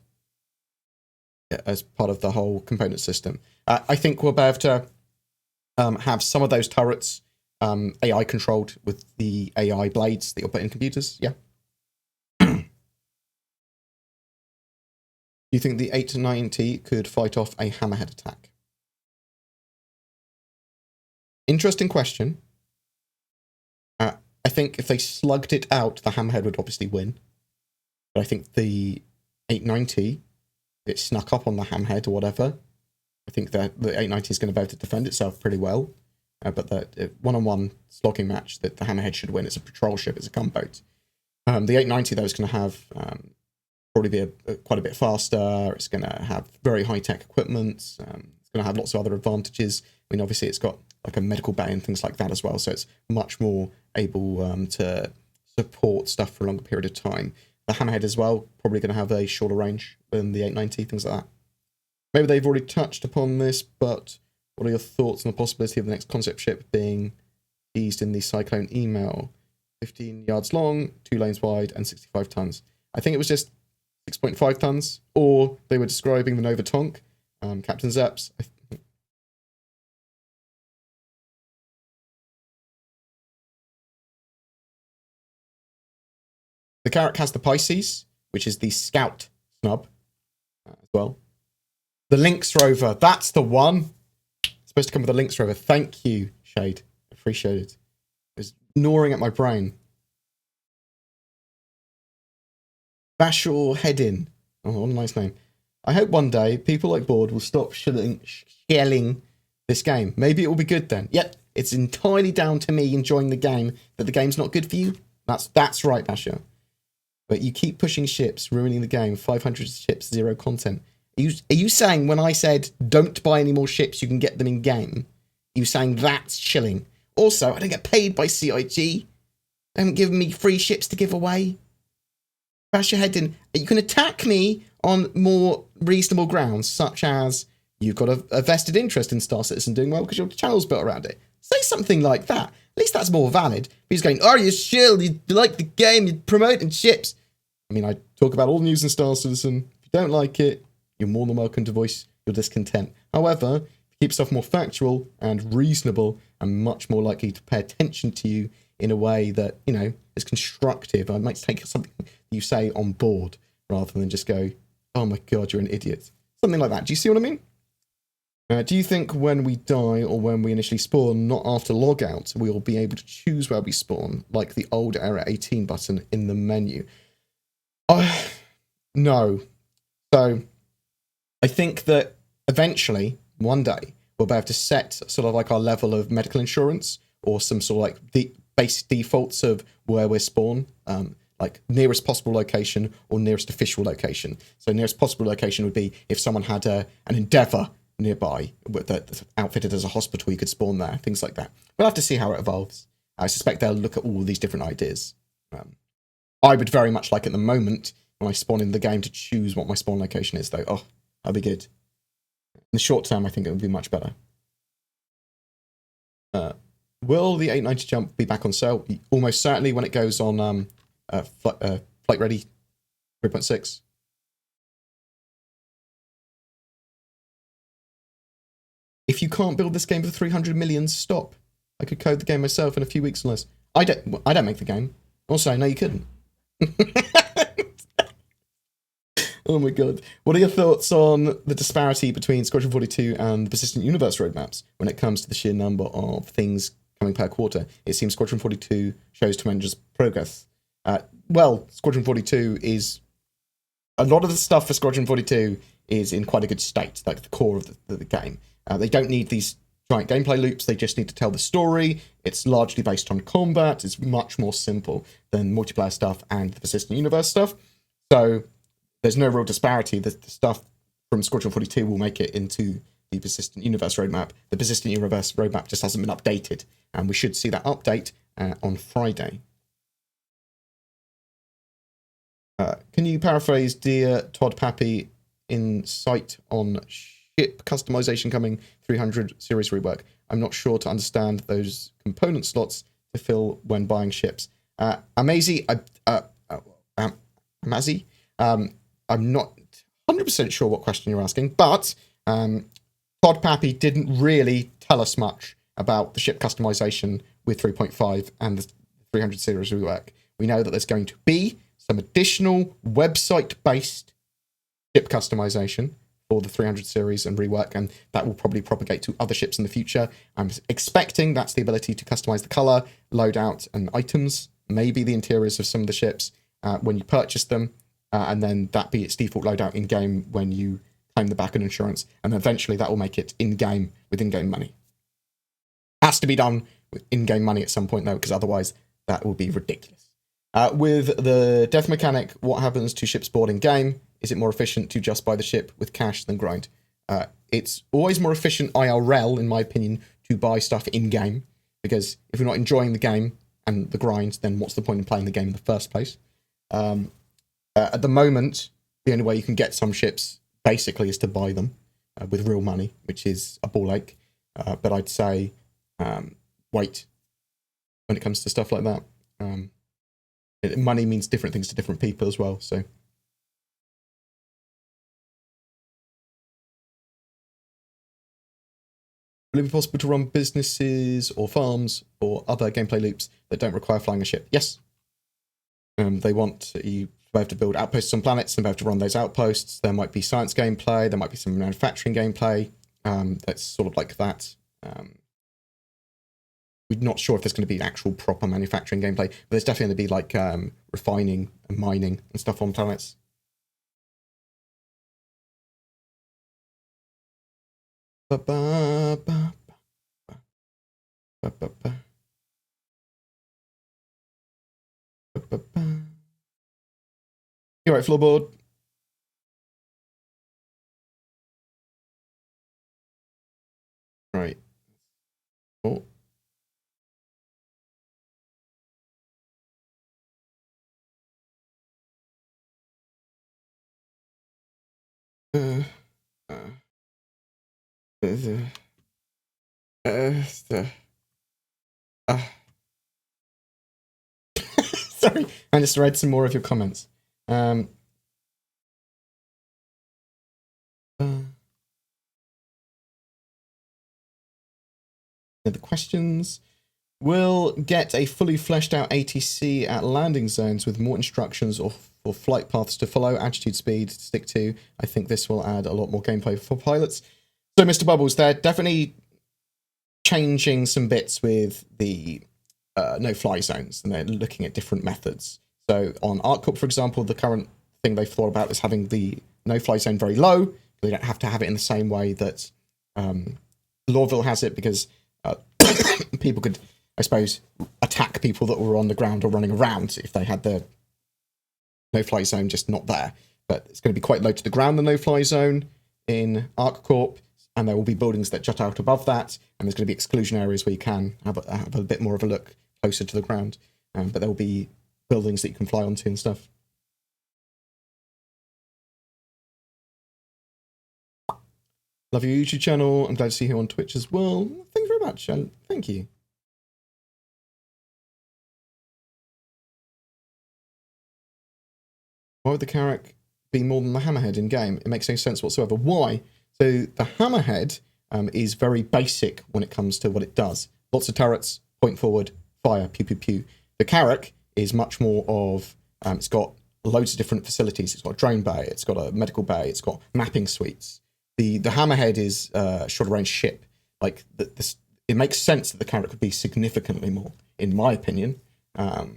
As part of the whole component system. I think we'll be able to have some of those turrets AI controlled with the AI blades that you'll put in computers. Yeah. Do you think the 890 could fight off a hammerhead attack? Interesting question. I think if they slugged it out, the hammerhead would obviously win. But I think the 890, it snuck up on the hammerhead or whatever. I think that the 890 is going to be able to defend itself pretty well. But the one-on-one slogging match, that the hammerhead should win. It's a patrol ship, it's a gunboat. The 890, though, is going to have probably be quite a bit faster. It's going to have very high-tech equipment. It's going to have lots of other advantages. I mean, obviously, it's got like a medical bay and things like that as well. So it's much more able to support stuff for a longer period of time. The hammerhead as well, probably going to have a shorter range than the 890, things like that. Maybe they've already touched upon this, but what are your thoughts on the possibility of the next concept ship being teased in the Cyclone email? 15 yards long, 2 lanes wide, and 65 tons. I think it was just 6.5 tons, or they were describing the Nova Tonk, Captain Zeps. The Carrick has the Pisces, which is the Scout snub as well. The Lynx rover, that's the one. It's supposed to come with the Lynx rover. Thank you, Shade. Appreciate it. It's gnawing at my brain. Bash your head in. Oh, what a nice name. I hope one day people like Bored will stop shelling this game. Maybe it will be good then. Yep, it's entirely down to me enjoying the game that the game's not good for you. That's right, Basher. But you keep pushing ships, ruining the game. 500 ships, 0 content. Are you saying when I said don't buy any more ships, you can get them in game? Are you saying that's shilling? Also, I don't get paid by CIG. They haven't given me free ships to give away. Bash your head in. You can attack me on more reasonable grounds, such as you've got a vested interest in Star Citizen doing well because your channel's built around it. Say something like that. At least that's more valid. He's going, oh, you shill, you like the game, you're promoting ships. I mean, I talk about all the news in Star Citizen. If you don't like it, you're more than welcome to voice your discontent. However, keep stuff more factual and reasonable and much more likely to pay attention to you in a way that, you know, is constructive. I might take something you say on board rather than just go, oh my God, you're an idiot. Something like that. Do you see what I mean? Do you think when we die or when we initially spawn, not after logout, we will be able to choose where we spawn, like the old era 18 button in the menu? No. So I think that eventually, one day, we'll be able to set sort of like our level of medical insurance or some sort of like the basic defaults of where we're spawned, like nearest possible location or nearest official location. So nearest possible location would be if someone had an Endeavour nearby that's outfitted as a hospital, you could spawn there, things like that. We'll have to see how it evolves. I suspect they'll look at all these different ideas. I would very much like at the moment when I spawn in the game to choose what my spawn location is, though. Oh, that'd be good. In the short term, I think it would be much better. Will the 890 jump be back on sale? Almost certainly when it goes on flight ready 3.6. If you can't build this game for 300 million, stop. I could code the game myself in a few weeks or less. I don't make the game. Also, no, you couldn't. Oh my god. What are your thoughts on the disparity between Squadron 42 and the Persistent Universe roadmaps when it comes to the sheer number of things coming per quarter? It seems Squadron 42 shows tremendous progress. Well, Squadron 42 is... A lot of the stuff for Squadron 42 is in quite a good state, like the core of the game. They don't need these giant gameplay loops, they just need to tell the story. It's largely based on combat. It's much more simple than multiplayer stuff and the Persistent Universe stuff. So there's no real disparity. The stuff from Squadron 42 will make it into the Persistent Universe roadmap. The Persistent Universe roadmap just hasn't been updated, and we should see that update on Friday. Can you paraphrase Dear Todd Pappy insight on ship customization coming 300 series rework? I'm not sure to understand those component slots to fill when buying ships. Amazi, I'm not 100% sure what question you're asking, but Todd Pappy didn't really tell us much about the ship customization with 3.5 and the 300 series rework. We know that there's going to be some additional website-based ship customization for the 300 series and rework, and that will probably propagate to other ships in the future. I'm expecting that's the ability to customize the color, loadout, and items, maybe the interiors of some of the ships when you purchase them, and then that be its default loadout in-game when you claim the back and insurance, and eventually that will make it in-game with in-game money. Has to be done with in-game money at some point, though, because otherwise that will be ridiculous. With the death mechanic, what happens to ships board in game? Is it more efficient to just buy the ship with cash than grind? It's always more efficient IRL, in my opinion, to buy stuff in game, because if you're not enjoying the game and the grind, then what's the point in playing the game in the first place? At the moment, the only way you can get some ships basically is to buy them with real money, which is a ball ache. But I'd say wait when it comes to stuff like that. Money means different things to different people as well, so. Will it be possible to run businesses or farms or other gameplay loops that don't require flying a ship? Yes. They want you to be able to build outposts on planets and be able to run those outposts. There might be science gameplay, there might be some manufacturing gameplay. That's sort of like that. We're not sure if there's going to be actual proper manufacturing gameplay, but there's definitely going to be like refining and mining and stuff on planets. You're right, floorboard. Right. Oh. Sorry, I just read some more of your comments. The questions. Will get a fully fleshed out ATC at landing zones with more instructions or flight paths to follow, attitude speed to stick to. I think this will add a lot more gameplay for pilots. So, Mr. Bubbles, they're definitely changing some bits with the no-fly zones, and they're looking at different methods. So, on ArcCorp, for example, the current thing they've thought about is having the no-fly zone very low. They don't have to have it in the same way that Lawville has it, because people could, I suppose, attack people that were on the ground or running around if they had the no-fly zone just not there. But it's going to be quite low to the ground, the no-fly zone in ArcCorp, and there will be buildings that jut out above that, and there's going to be exclusion areas where you can have a bit more of a look closer to the ground. But there will be buildings that you can fly onto and stuff. Love your YouTube channel. I'm glad to see you on Twitch as well. Thank you very much, and thank you. Why would the Carrick be more than the Hammerhead in game? It makes no sense whatsoever. Why? So the Hammerhead is very basic when it comes to what it does. Lots of turrets, point forward, fire, pew pew pew. The Carrick is much more of, it's got loads of different facilities. It's got a drone bay, it's got a medical bay, it's got mapping suites. The Hammerhead is a shorter range ship. Like, it makes sense that the Carrick could be significantly more, in my opinion. More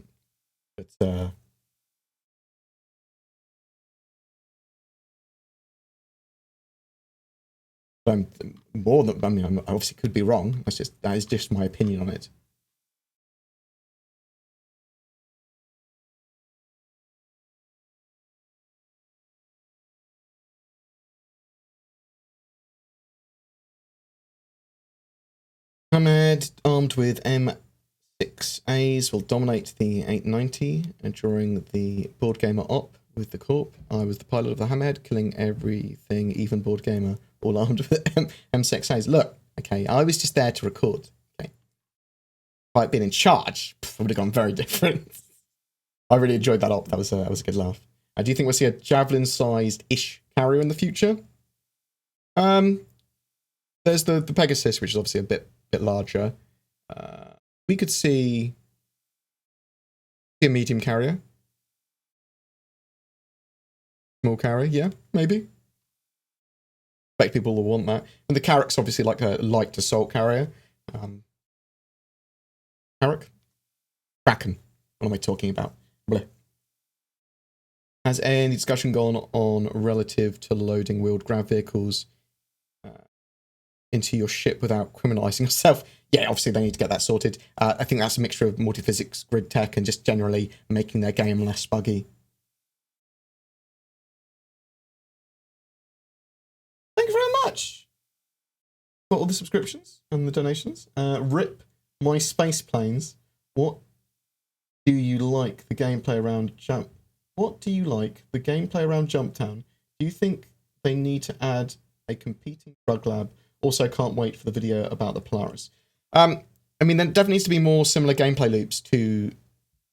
than, I mean, I obviously could be wrong. That is just my opinion on it. Hammerhead armed with M6As will dominate the 890 during the BoredGamer op with the Corp. I was the pilot of the Hammerhead, killing everything, even BoredGamer, all armed with M6As. Look, okay, I was just there to record. Okay, if I'd been in charge, it would have gone very different. I really enjoyed that op. That was a good laugh. Do you think we'll see a javelin-sized-ish carrier in the future? There's the Pegasus, which is obviously a bit larger. We could see a medium carrier. Small carrier, yeah, maybe. I expect people will want that. And the Carrick's obviously like a light assault carrier. Carrick? Kraken. What am I talking about? Bleh. Has any discussion gone on relative to loading wheeled grav vehicles into your ship without criminalizing yourself? Yeah, obviously they need to get that sorted. I think that's a mixture of multi-physics, grid tech, and just generally making their game less buggy. Thank you very much for all the subscriptions and the donations. Rip my space planes. What do you like the gameplay around Jump? What do you like the gameplay around Jumptown? Do you think they need to add a competing drug lab? Also, can't wait for the video about the Polaris. I mean, there definitely needs to be more similar gameplay loops to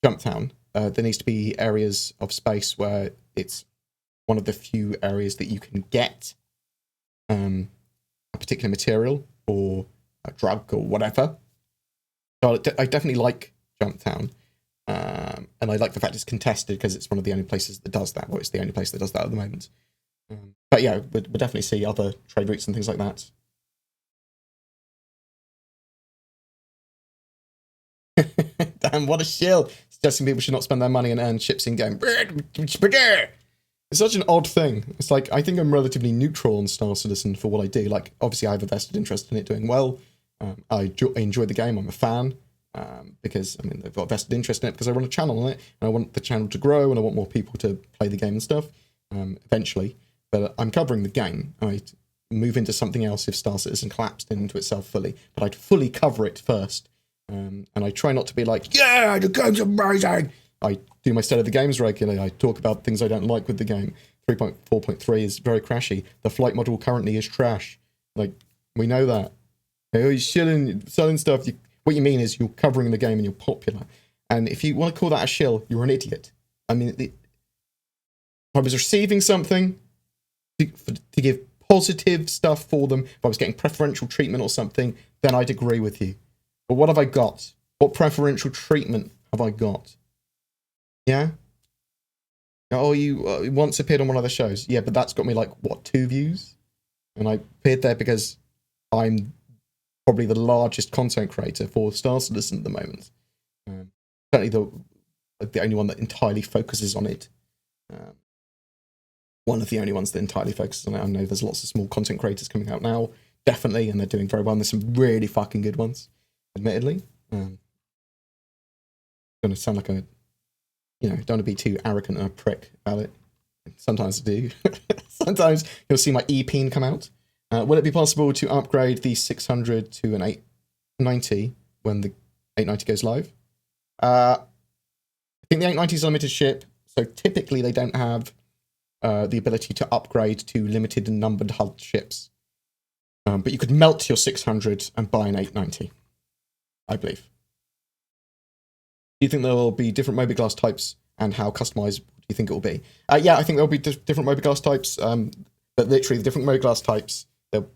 Jumptown. There needs to be areas of space where it's one of the few areas that you can get a particular material or a drug or whatever. So I definitely like Jumptown. And I like the fact it's contested because it's one of the only places that does that. Well, it's the only place that does that at the moment. But yeah, we'll definitely see other trade routes and things like that. Damn, what a shill. Suggesting people should not spend their money and earn chips in game. It's such an odd thing. It's like, I think I'm relatively neutral on Star Citizen for what I do. Like, obviously I have a vested interest in it doing well. I enjoy the game. I'm a fan. Because, I mean, they've got a vested interest in it because I run a channel on it, and I want the channel to grow, and I want more people to play the game and stuff, eventually. But I'm covering the game. I'd move into something else if Star Citizen collapsed into itself fully, but I'd fully cover it first. And I try not to be like, yeah, the game's amazing! I do my state of the games regularly. I talk about things I don't like with the game. 3.4.3 is very crashy. The flight model currently is trash. Like, we know that. Oh, you're selling stuff. What you mean is you're covering the game and you're popular. And if you want to call that a shill, you're an idiot. I mean, if I was receiving something to give positive stuff for them, if I was getting preferential treatment or something, then I'd agree with you. But what have I got? What preferential treatment have I got? Yeah? Oh, you once appeared on one of the shows. Yeah, but that's got me like, what, 2 views? And I appeared there because I'm probably the largest content creator for Star Citizen at the moment. Certainly the only one that entirely focuses on it. One of the only ones that entirely focuses on it. I know there's lots of small content creators coming out now, definitely, and they're doing very well. And there's some really fucking good ones, admittedly. Going to sound like don't want to be too arrogant and a prick about it. Sometimes I do. Sometimes you'll see my E-Peen come out. Will it be possible to upgrade the 600 to an 890 when the 890 goes live? I think the 890 is a limited ship, so typically they don't have the ability to upgrade to limited and numbered hulled ships. But you could melt your 600 and buy an 890, I believe. Do you think there will be different mobiGlas types and how customized do you think it will be? Yeah, I think there'll be different mobiglass types, but literally the different mobiglass types, they'll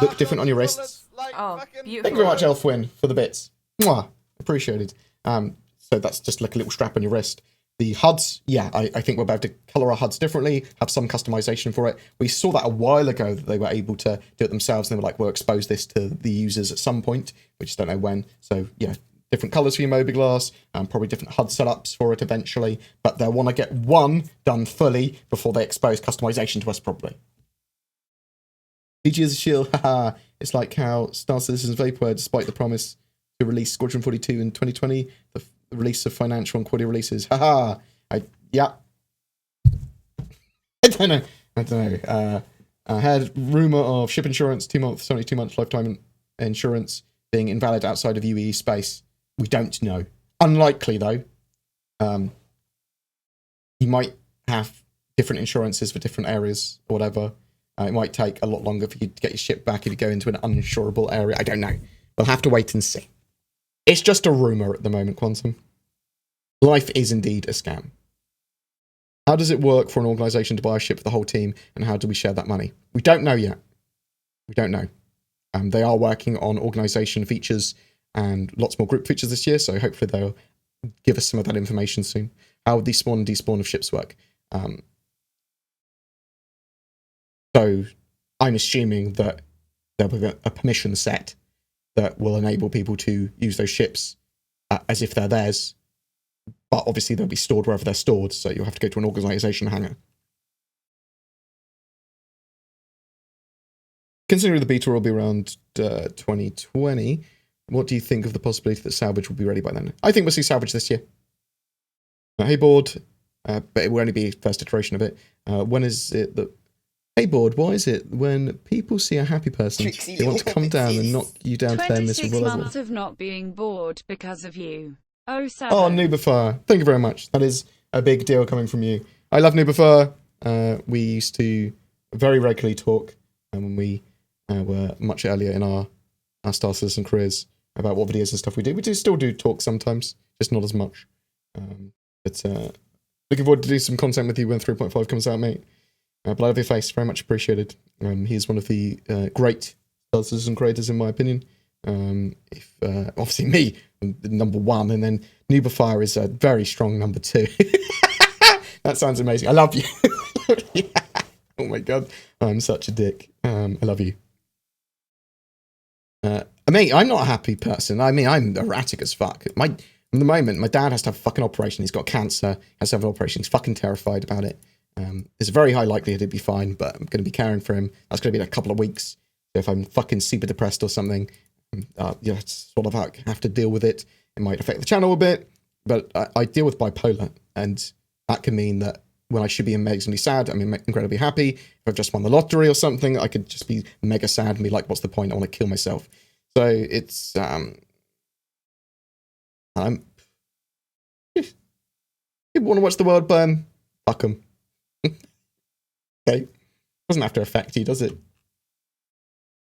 look different on your wrists. Oh, beautiful. Thank you very much, Elfwin, for the bits. Mwah! Appreciated. So that's just like a little strap on your wrist. The HUDs, yeah, I think we're about to color our HUDs differently, have some customization for it. We saw that a while ago that they were able to do it themselves. And they were like, we'll expose this to the users at some point. We just don't know when. So yeah, different colors for your mobiglass, probably different HUD setups for it eventually. But they'll want to get one done fully before they expose customization to us properly. PG is a shield, haha. It's like how Star Citizen's Vaporware, despite the promise to release Squadron 42 in 2020, the release of financial and quality releases. Haha. Yeah. I don't know. I had rumor of ship insurance, 2 months, 72 months lifetime insurance being invalid outside of UEE space. We don't know. Unlikely though. You might have different insurances for different areas or whatever. It might take a lot longer for you to get your ship back if you go into an uninsurable area. I don't know. We'll have to wait and see. It's just a rumor at the moment, Quantum. Life is indeed a scam. How does it work for an organization to buy a ship for the whole team, and how do we share that money? We don't know yet. We don't know. They are working on organization features and lots more group features this year, so hopefully they'll give us some of that information soon. How would the spawn and despawn of ships work? So I'm assuming that there'll be a permission set that will enable people to use those ships as if they're theirs. But obviously they'll be stored wherever they're stored, so you'll have to go to an organization hangar. Considering the beta will be around 2020, what do you think of the possibility that Salvage will be ready by then? I think we'll see Salvage this year. Hey, Bored, but it will only be first iteration of it. When is it that... Hey, Bored, why is it when people see a happy person, they want to come down and knock you down to their miserable level? 26 months of not being bored because of you. Oh, Oh, Nubifar, thank you very much. That is a big deal coming from you. I love Nubifar. We used to very regularly talk when we were much earlier in our Star Citizen careers about what videos and stuff we do. We do still do talk sometimes, just not as much. But looking forward to do some content with you when 3.5 comes out, mate. But I love your face, very much appreciated. He's one of the great Star Citizen creators, in my opinion. Obviously me, number one, and then Nubifar is a very strong number two. That sounds amazing. I love you. Yeah. Oh my god, I'm such a dick. I love you. I'm not a happy person. I mean, I'm erratic as fuck. At the moment, my dad has to have a fucking operation. He's got cancer, has to have an operation. He's fucking terrified about it. There's a very high likelihood he'd be fine, but I'm going to be caring for him. That's going to be in a couple of weeks. So if I'm fucking super depressed or something, sort of have to deal with it. It might affect the channel a bit, but I deal with bipolar, and that can mean that when I should be amazingly sad, I'm incredibly happy. If I've just won the lottery or something, I could just be mega sad and be like, what's the point? I want to kill myself. So it's, people want to watch the world burn? Fuck them. Okay. Doesn't have to affect you, does it?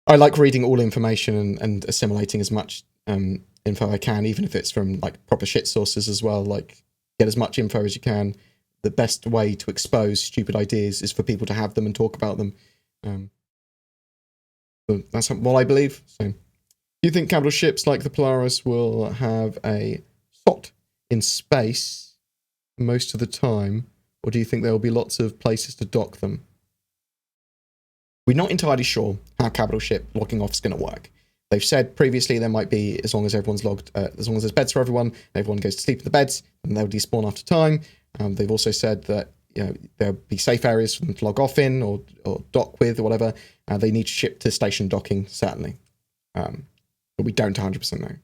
I like reading all information and assimilating as much info I can, even if it's from like proper shit sources as well. Like, get as much info as you can. The best way to expose stupid ideas is for people to have them and talk about them. But that's what I believe. So, do you think capital ships like the Polaris will have a slot in space most of the time, or do you think there will be lots of places to dock them? We're not entirely sure how capital ship locking off is going to work. They've said previously there might be, as long as everyone's logged, as long as there's beds for everyone, everyone goes to sleep in the beds, and they'll despawn after time. They've also said that there'll be safe areas for them to log off in or dock with or whatever. They need to ship to station docking, certainly. But we don't 100% know.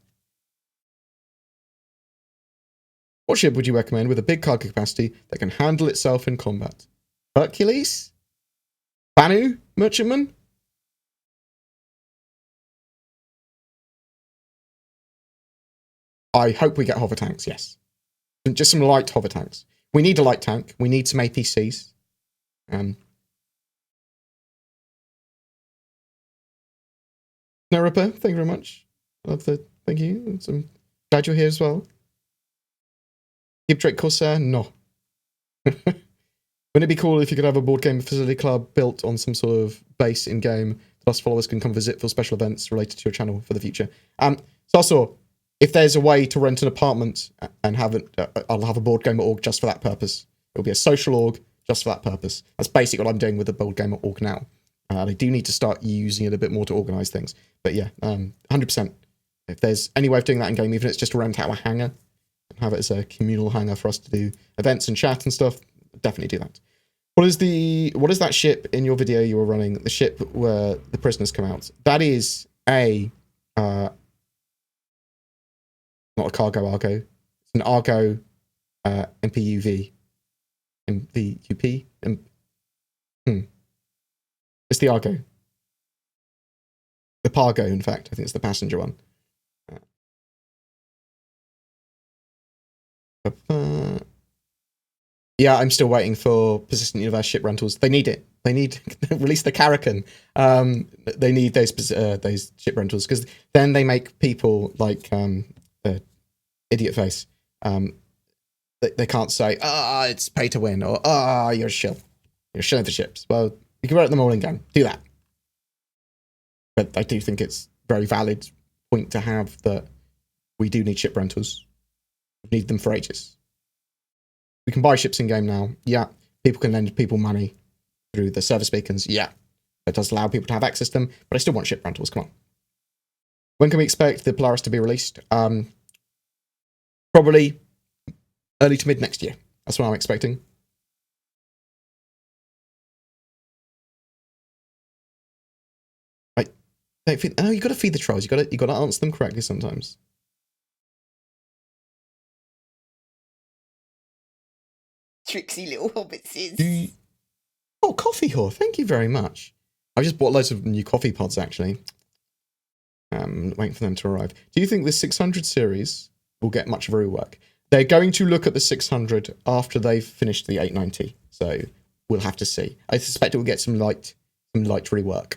What ship would you recommend with a big cargo capacity that can handle itself in combat? Hercules? Banu? Merchantman? I hope we get hover tanks, yes. Just some light hover tanks. We need a light tank. We need some APCs. No, Ripper, thank you very much. Thank you. I'm glad you're here as well. Keep Drake Corsair? No. Wouldn't it be cool if you could have a board game facility club built on some sort of base in game that us followers can come visit for special events related to your channel for the future? So also, if there's a way to rent an apartment and have I'll have a board gamer org just for that purpose. It'll be a social org just for that purpose. That's basically what I'm doing with the board gamer org now. They do need to start using it a bit more to organize things. But yeah, 100%. If there's any way of doing that in game, even if it's just to rent out a hangar, and have it as a communal hangar for us to do events and chat and stuff, definitely do that. What is that ship in your video you were running? The ship where the prisoners come out. That is a not a cargo Argo. It's an Argo MPUV. MVUP. It's the Argo. The Pargo, in fact. I think it's the passenger one. Yeah, I'm still waiting for Persistent Universe ship rentals. They need it. They need release the Carrick. They need those ship rentals because then they make people like Idiot Face. They can't say, it's pay to win, or you're a shill. You're a shill of the ships. Well, you can run them all in game. Do that. But I do think it's a very valid point to have that we do need ship rentals. We need them for ages. We can buy ships in game now. Yeah. People can lend people money through the service beacons. Yeah. That does allow people to have access to them, but I still want ship rentals. Come on. When can we expect the Polaris to be released? Probably early to mid next year. That's what I'm expecting. Oh, you got to feed the trolls. You got to answer them correctly sometimes. Tricksy little hobbitses. Oh, coffee whore. Thank you very much. I just bought loads of new coffee pods actually. Waiting for them to arrive. Do you think the 600 series will get much of a rework? They're going to look at the 600 after they've finished the 890. So we'll have to see. I suspect it will get some light rework.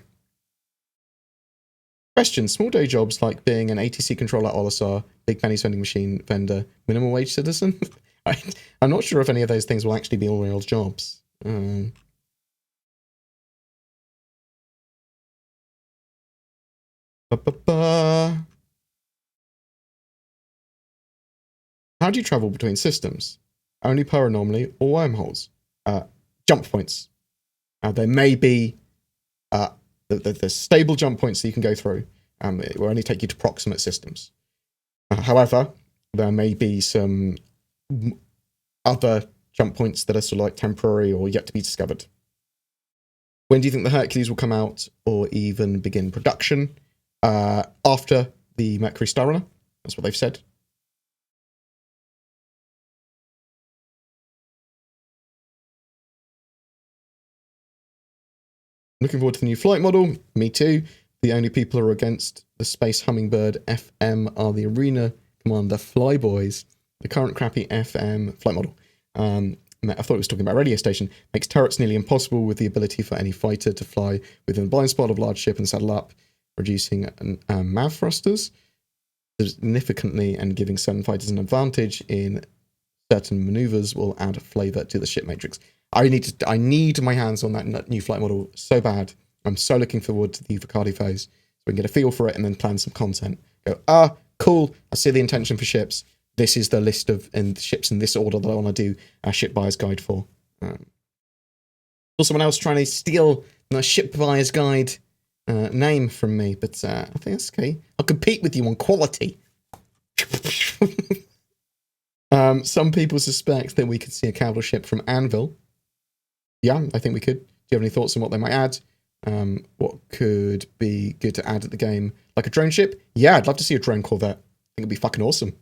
Question: small day jobs like being an ATC controller at Olisar, big penny vending machine vendor, minimum wage citizen? I'm not sure if any of those things will actually be all real jobs. How do you travel between systems? Only paranormally or wormholes? Jump points. There may be the stable jump points that you can go through. It will only take you to proximate systems. However, there may be some other jump points that are sort of like temporary or yet to be discovered. When do you think the Hercules will come out or even begin production? After the Mercury Star Runner. That's what they've said. Looking forward to the new flight model. Me too. The only people who are against the Space Hummingbird FM are the Arena Commander Flyboys. The current crappy FM flight model, I thought it was talking about radio station, makes turrets nearly impossible with the ability for any fighter to fly within the blind spot of large ship and saddle up, reducing MAV thrusters significantly and giving certain fighters an advantage in certain maneuvers will add flavour to the ship matrix. I need my hands on that new flight model so bad. I'm so looking forward to the Vicardi phase so we can get a feel for it and then plan some content. Go, cool, I see the intention for ships. This is the list of ships in this order that I want to do a ship buyer's guide for. Or someone else trying to steal the ship buyer's guide name from me, but I think that's okay. I'll compete with you on quality. Some people suspect that we could see a capital ship from Anvil. Yeah, I think we could. Do you have any thoughts on what they might add? What could be good to add at the game? Like a drone ship? Yeah, I'd love to see a drone corvette. I think it'd be fucking awesome.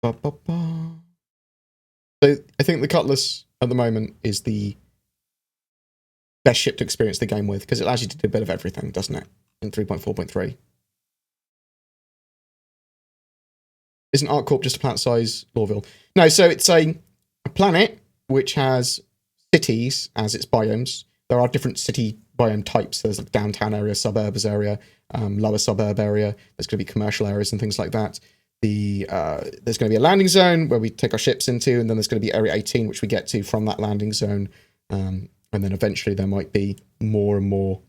So I think the Cutlass at the moment is the best ship to experience the game with because it allows you to do a bit of everything, doesn't it? In 3.4.3. Isn't ArcCorp just a planet size Lorville? No, so it's a planet which has cities as its biomes. There are different city biome types. There's like downtown area, suburbs area, lower suburb area. There's going to be commercial areas and things like that. There's going to be a landing zone where we take our ships into, and then there's going to be Area 18, which we get to from that landing zone. And then eventually there might be more and more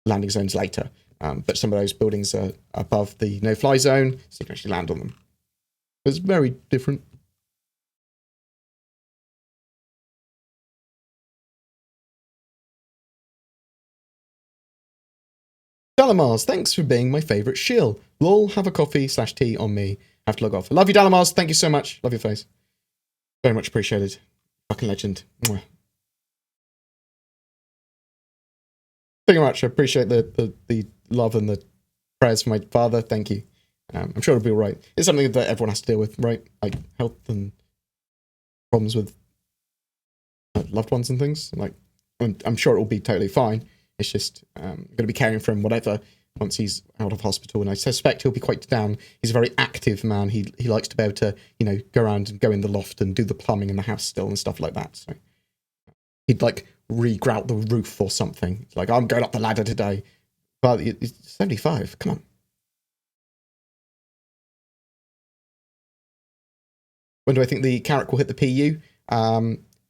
landing zones later. But some of those buildings are above the no-fly zone, so you can actually land on them. It's very different. Dalamars, thanks for being my favourite shill. Lol, have a coffee/tea on me. Have to log off. Love you, Dalamars. Thank you so much. Love your face. Very much appreciated. Fucking legend. Mwah. Thank you much. I appreciate the love and the prayers for my father. Thank you. I'm sure it'll be all right. It's something that everyone has to deal with, right? Like health and problems with loved ones and things. Like, I'm sure it will be totally fine. It's just going to be caring for him, whatever, once he's out of hospital. And I suspect he'll be quite down. He's a very active man. He likes to be able to, go around and go in the loft and do the plumbing in the house still and stuff like that. So he'd like re-grout the roof or something. It's like, I'm going up the ladder today. But it's 75. Come on. When do I think the Carrick will hit the PU?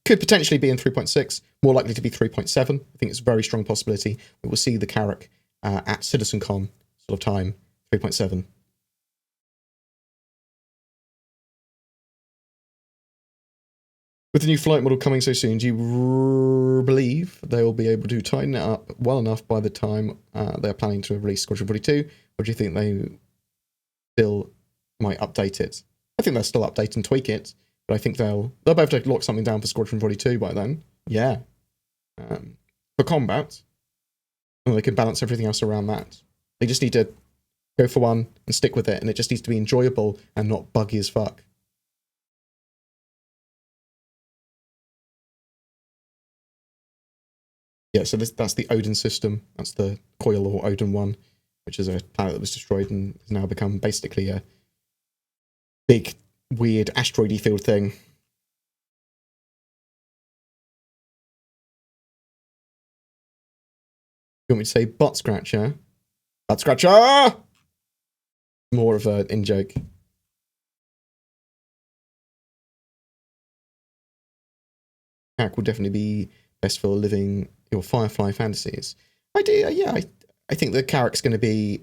Could potentially be in 3.6, more likely to be 3.7. I think it's a very strong possibility. We will see the Carrick at CitizenCon sort of time, 3.7. With the new flight model coming so soon, do you believe they will be able to tighten it up well enough by the time they're planning to release Squadron 42? Or do you think they still might update it? I think they'll still update and tweak it. But I think they'll be able to lock something down for Squadron 42 by then. Yeah. For combat. And they can balance everything else around that. They just need to go for one and stick with it. And it just needs to be enjoyable and not buggy as fuck. Yeah, so that's the Odin system. That's the Coil or Odin 1, which is a planet that was destroyed and has now become basically a big weird asteroidy field thing. You want me to say butt scratcher? Butt scratcher! More of an in-joke. Hack will definitely be best for living your Firefly fantasies. I do, yeah. I think the Carrick's going to be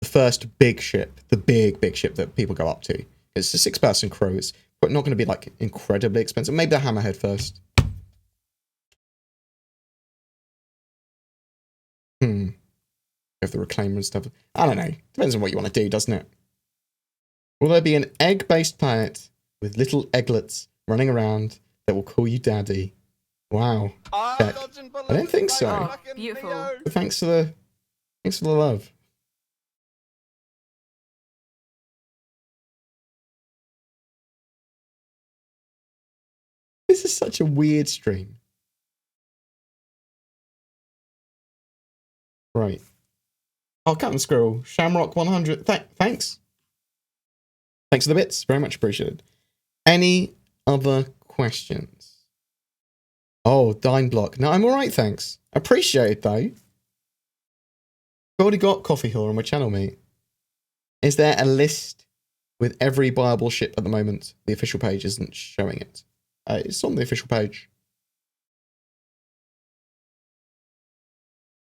the first big ship, the big ship that people go up to. It's a 6-person crew. It's not going to be like incredibly expensive. Maybe the Hammerhead first. Have the Reclaimer and stuff. I don't know. Depends on what you want to do, doesn't it? Will there be an egg-based planet with little egglets running around that will call you daddy? Wow. Check. I don't think so. Oh, beautiful. But thanks for the love. This is such a weird stream. Right. Oh, Captain Squirrel, Shamrock 100. Thanks. Thanks for the bits. Very much appreciated. Any other questions? Oh, Dine Block. No, I'm all right, thanks. Appreciate it, though. I've already got Coffee Hill on my channel, mate. Is there a list with every viable ship at the moment? The official page isn't showing it. It's on the official page.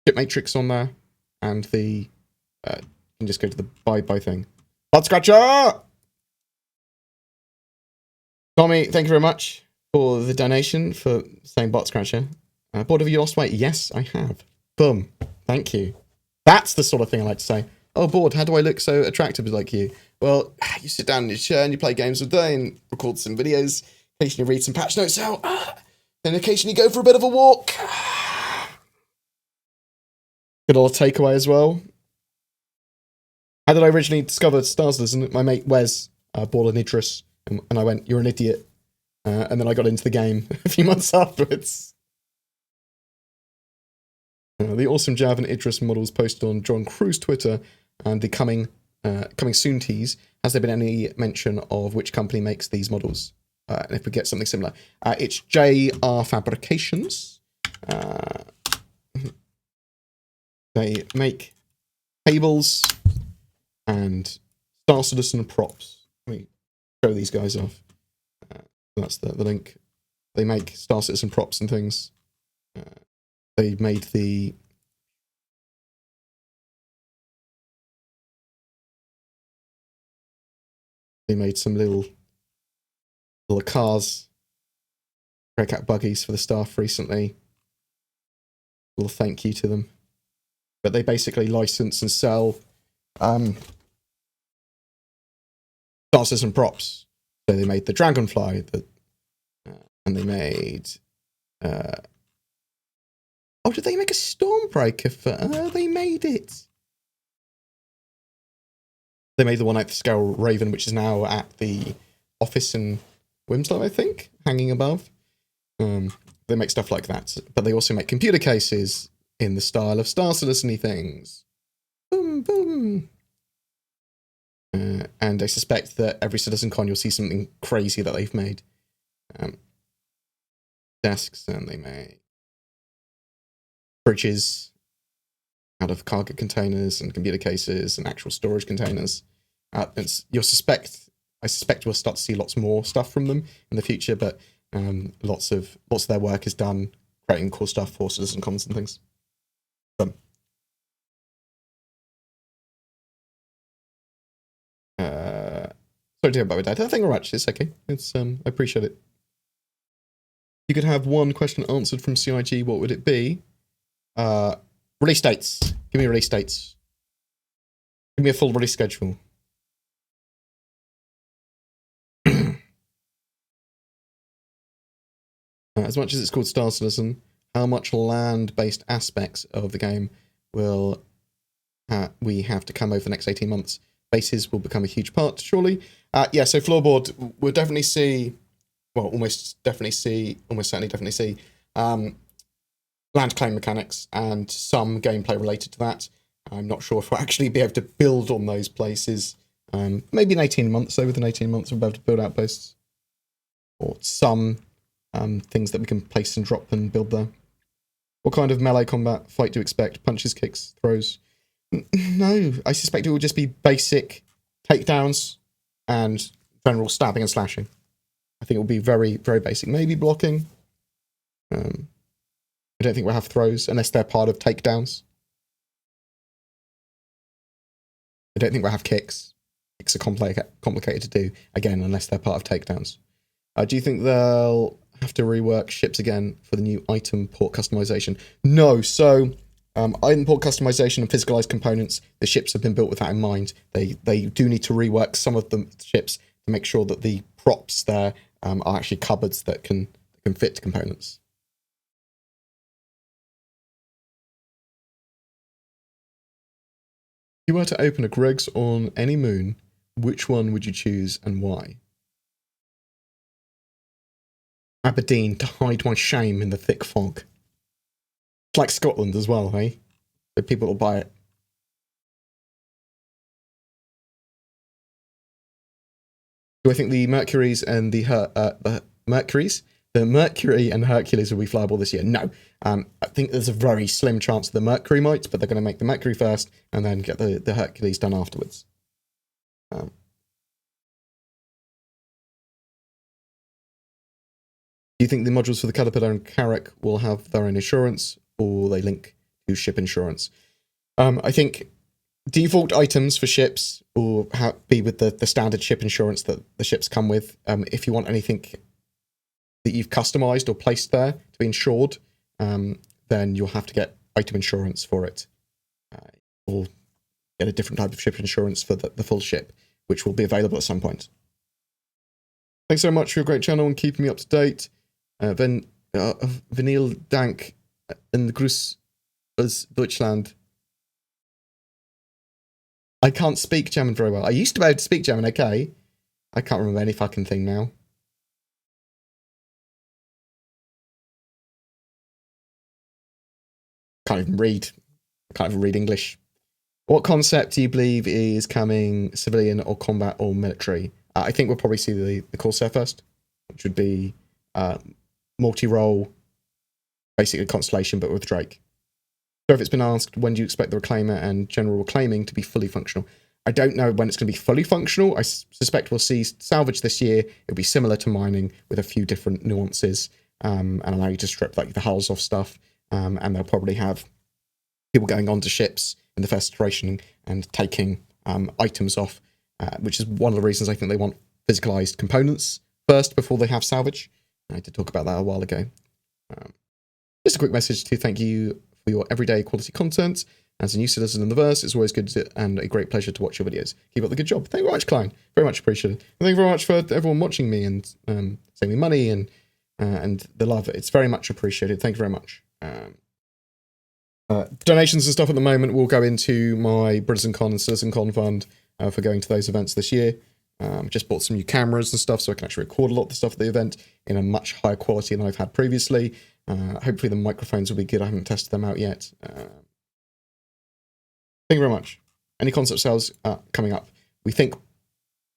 Ship matrix on there, and the you can just go to the buy thing. Butt scratcher! Tommy, thank you very much for the donation for saying butt scratcher. Bored, have you lost weight? Yes, I have. Boom. Thank you. That's the sort of thing I like to say. Oh, Bored, how do I look so attractive like you? Well, you sit down in your chair and you play games all day and record some videos. Occasionally read some patch notes out. Then occasionally go for a bit of a walk. Good old takeaway as well. How did I originally discover Stars Citizen? My mate Wes bought an Idris, and I went, "You're an idiot." And then I got into the game a few months afterwards. The awesome Jav and Idris models posted on John Crew's Twitter and the coming soon tease. Has there been any mention of which company makes these models? And if we get something similar, it's JR Fabrications. They make tables and Star Citizen and props. Let me show these guys off. That's the link. They make Star Citizen props and things. They made the... They made some little cars, Carrick buggies for the staff recently. A little thank you to them. But they basically license and sell Star Citizen props. So they made the Dragonfly, and they made... oh, did they make a Stormbreaker for... they made it! They made the 1/8 scale Raven, which is now at the office in Winslow, I think, hanging above. They make stuff like that. But they also make computer cases in the style of Star Citizen-y things. Boom, boom. And I suspect that every CitizenCon you'll see something crazy that they've made. Desks, and they make fridges out of cargo containers and computer cases and actual storage containers. I suspect we'll start to see lots more stuff from them in the future, but lots of their work is done creating cool stuff for CitizenCons and things. Sorry to hear about my dad. Thank you very much. It's okay. It's I appreciate it. You could have one question answered from CIG. What would it be? Release dates. Give me release dates. Give me a full release schedule. As much as it's called Star Citizen, how much land-based aspects of the game will we have to come over the next 18 months? Bases will become a huge part, surely. Yeah, so Floorboard, we'll definitely see, well, almost certainly definitely see land claim mechanics and some gameplay related to that. I'm not sure if we'll actually be able to build on those places. Maybe in 18 months, so within 18 months we'll be able to build outposts. Or some things that we can place and drop and build there. What kind of melee combat fight do you expect? Punches, kicks, throws? No, I suspect it will just be basic takedowns and general stabbing and slashing. I think it will be very, very basic. Maybe blocking. I don't think we'll have throws unless they're part of takedowns. I don't think we'll have kicks. Kicks are complicated to do, again, unless they're part of takedowns. Do you think they'll have to rework ships again for the new item port customization? No, so item port customization and physicalized components, the ships have been built with that in mind. They do need to rework some of the ships to make sure that the props there are actually cupboards that can fit components. If you were to open a Greg's on any moon, which one would you choose and why? Aberdeen, to hide my shame in the thick fog. It's like Scotland as well, eh? So people will buy it. Do I think the Mercuries and the Mercury and Hercules will be flyable this year? No. I think there's a very slim chance the Mercury might, but they're going to make the Mercury first and then get the Hercules done afterwards. Do you think the modules for the Caterpillar and Carrick will have their own insurance, or will they link to ship insurance? I think default items for ships will be with the standard ship insurance that the ships come with. If you want anything that you've customized or placed there to be insured, then you'll have to get item insurance for it. Or get a different type of ship insurance for the full ship, which will be available at some point. Thanks so much for your great channel and keeping me up to date. Vanille Dank in the Gruß aus Deutschland. I can't speak German very well. I used to be able to speak German, okay. I can't remember any fucking thing now. Can't even read. I can't even read English. What concept do you believe is coming, civilian or combat or military? I think we'll probably see the Corsair first, which would be multi-role basically Constellation, but with Drake. So if it's been asked, when do you expect the Reclaimer and General Reclaiming to be fully functional? I don't know when it's going to be fully functional. I suspect we'll see Salvage this year. It'll be similar to mining with a few different nuances, and allow you to strip like the hulls off stuff. And they'll probably have people going onto ships in the first iteration and taking items off, which is one of the reasons I think they want physicalized components first before they have salvage. I did talk about that a while ago. Just a quick message to thank you for your everyday quality content. As a new citizen in the verse, it's always good and a great pleasure to watch your videos. Keep up the good job. Thank you very much, Klein. Very much appreciated. And thank you very much for everyone watching me and sending me money and the love. It's very much appreciated. Thank you very much. Donations and stuff at the moment will go into my BritizonCon and CitizenCon fund for going to those events this year. Just bought some new cameras and stuff so I can actually record a lot of the stuff at the event in a much higher quality than I've had previously. Hopefully the microphones will be good. I haven't tested them out yet. Thank you very much. Any concept sales coming up? We think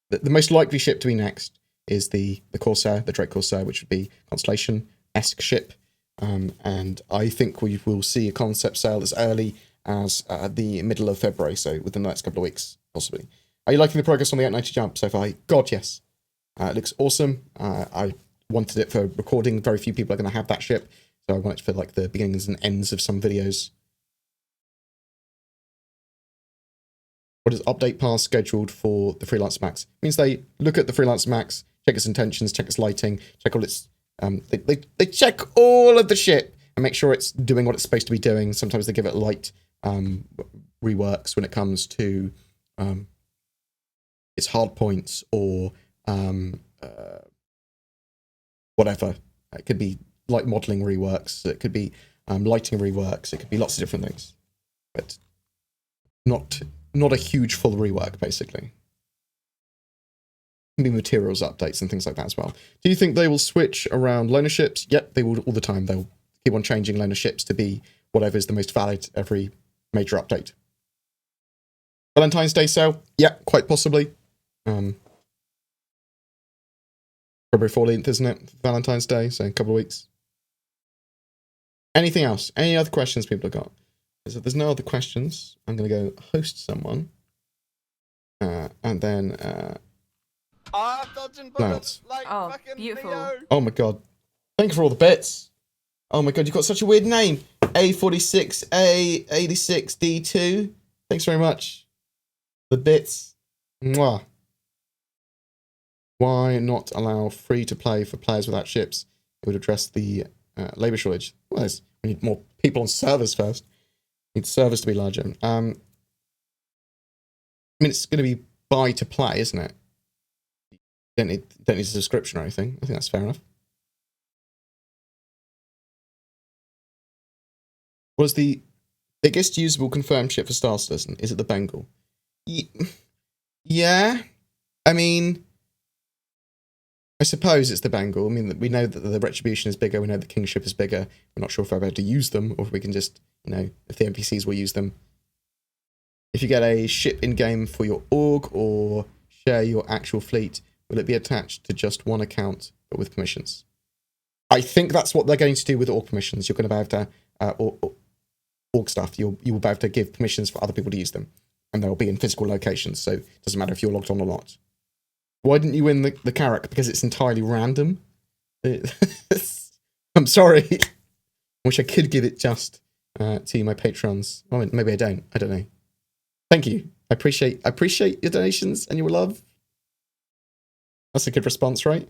that the most likely ship to be next is the Corsair, the Drake Corsair, which would be Constellation-esque ship. And I think we will see a concept sale as early as the middle of February, so within the next couple of weeks, possibly. Are you liking the progress on the 890 jump so far? God, yes. It looks awesome. I wanted it for recording. Very few people are going to have that ship, so I want it for like the beginnings and ends of some videos. What is update pass scheduled for the Freelance Max? It means they look at the Freelance Max, check its intentions, check its lighting, check all its... They check all of the ship and make sure it's doing what it's supposed to be doing. Sometimes they give it light reworks when it comes to its hard points or whatever. It could be light modeling reworks. It could be lighting reworks. It could be lots of different things, but not a huge full rework, basically. Can be materials updates and things like that as well. Do you think they will switch around loaner ships? Yep, they will all the time. They'll keep on changing loaner ships to be whatever is the most valid every major update. Valentine's Day sale? Yep, quite possibly. February 14th, isn't it? Valentine's Day, so a couple of weeks. Anything else? Any other questions people have got? So if there's no other questions, I'm going to go host someone. And then... dodging bullets like Oh, fucking beautiful. Neo. Oh my god. Thank you for all the bits. Oh my god, you've got such a weird name. A46A86D2. Thanks very much. The bits. Mwah. Why not allow free to play for players without ships? It would address the labour shortage. Well, we need more people on servers first. We need servers to be larger. I mean, it's going to be buy to play, isn't it? Don't need a subscription or anything. I think that's fair enough. What is the biggest usable confirmed ship for Star Citizen? Is it the Bengal? Yeah. I mean, I suppose it's the Bengal. I mean, we know that the Retribution is bigger. We know the Kingship is bigger. We're not sure if we're able to use them or if we can just, if the NPCs will use them. If you get a ship in-game for your org or share your actual fleet, will it be attached to just one account, but with permissions? I think that's what they're going to do with org permissions. You're going to be able to, org stuff, you will be able to give permissions for other people to use them. And they'll be in physical locations, so it doesn't matter if you're logged on or not. Why didn't you win the Carrick? Because it's entirely random. I'm sorry. I wish I could give it just to my patrons. Oh, maybe I don't. I don't know. Thank you. I appreciate your donations and your love. That's a good response, right?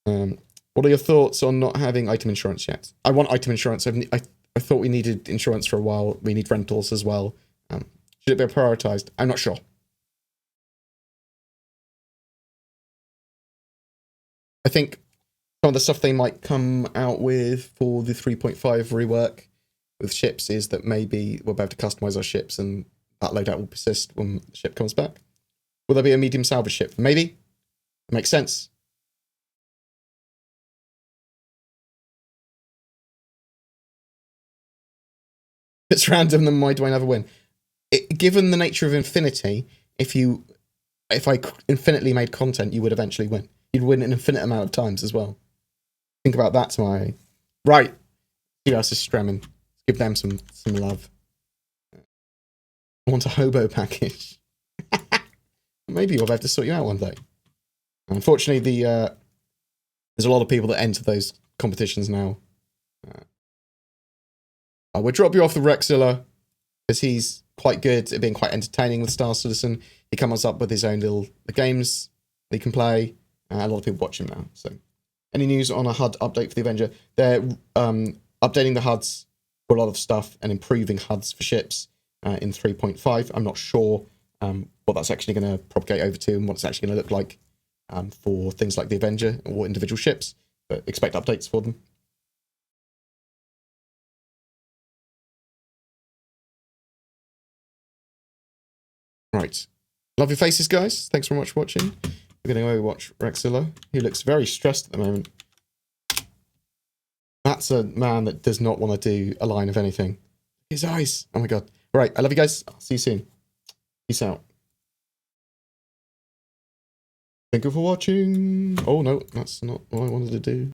What are your thoughts on not having item insurance yet? I want item insurance. I thought we needed insurance for a while. We need rentals as well. Should it be prioritized? I'm not sure. I think some of the stuff they might come out with for the 3.5 rework with ships is that maybe we'll be able to customize our ships and that loadout will persist when the ship comes back. Will there be a medium salvage ship? Maybe. It makes sense. If it's random, then why do I never win? Given the nature of Infinity, if I infinitely made content, you would eventually win. You'd win an infinite amount of times as well. Think about that tomorrow. Right. who else is stremming? Give them some love. I want a hobo package. Maybe we'll have to sort you out one day. Unfortunately, there's a lot of people that enter those competitions now. We'll drop you off the Rexilla because he's quite good at being quite entertaining with Star Citizen. He comes up with his own little games that he can play. A lot of people watch him now. So, any news on a HUD update for the Avenger? They're updating the HUDs for a lot of stuff and improving HUDs for ships in 3.5. I'm not sure what that's actually going to propagate over to and what it's actually going to look like for things like the Avenger or individual ships, but expect updates for them. Right. Love your faces, guys. Thanks very much for watching. We're going to go watch Rexilla. He looks very stressed at the moment. That's a man that does not want to do a line of anything. His eyes. Oh my god. All right. I love you guys. I'll see you soon. Peace out. Thank you for watching. Oh no, that's not what I wanted to do.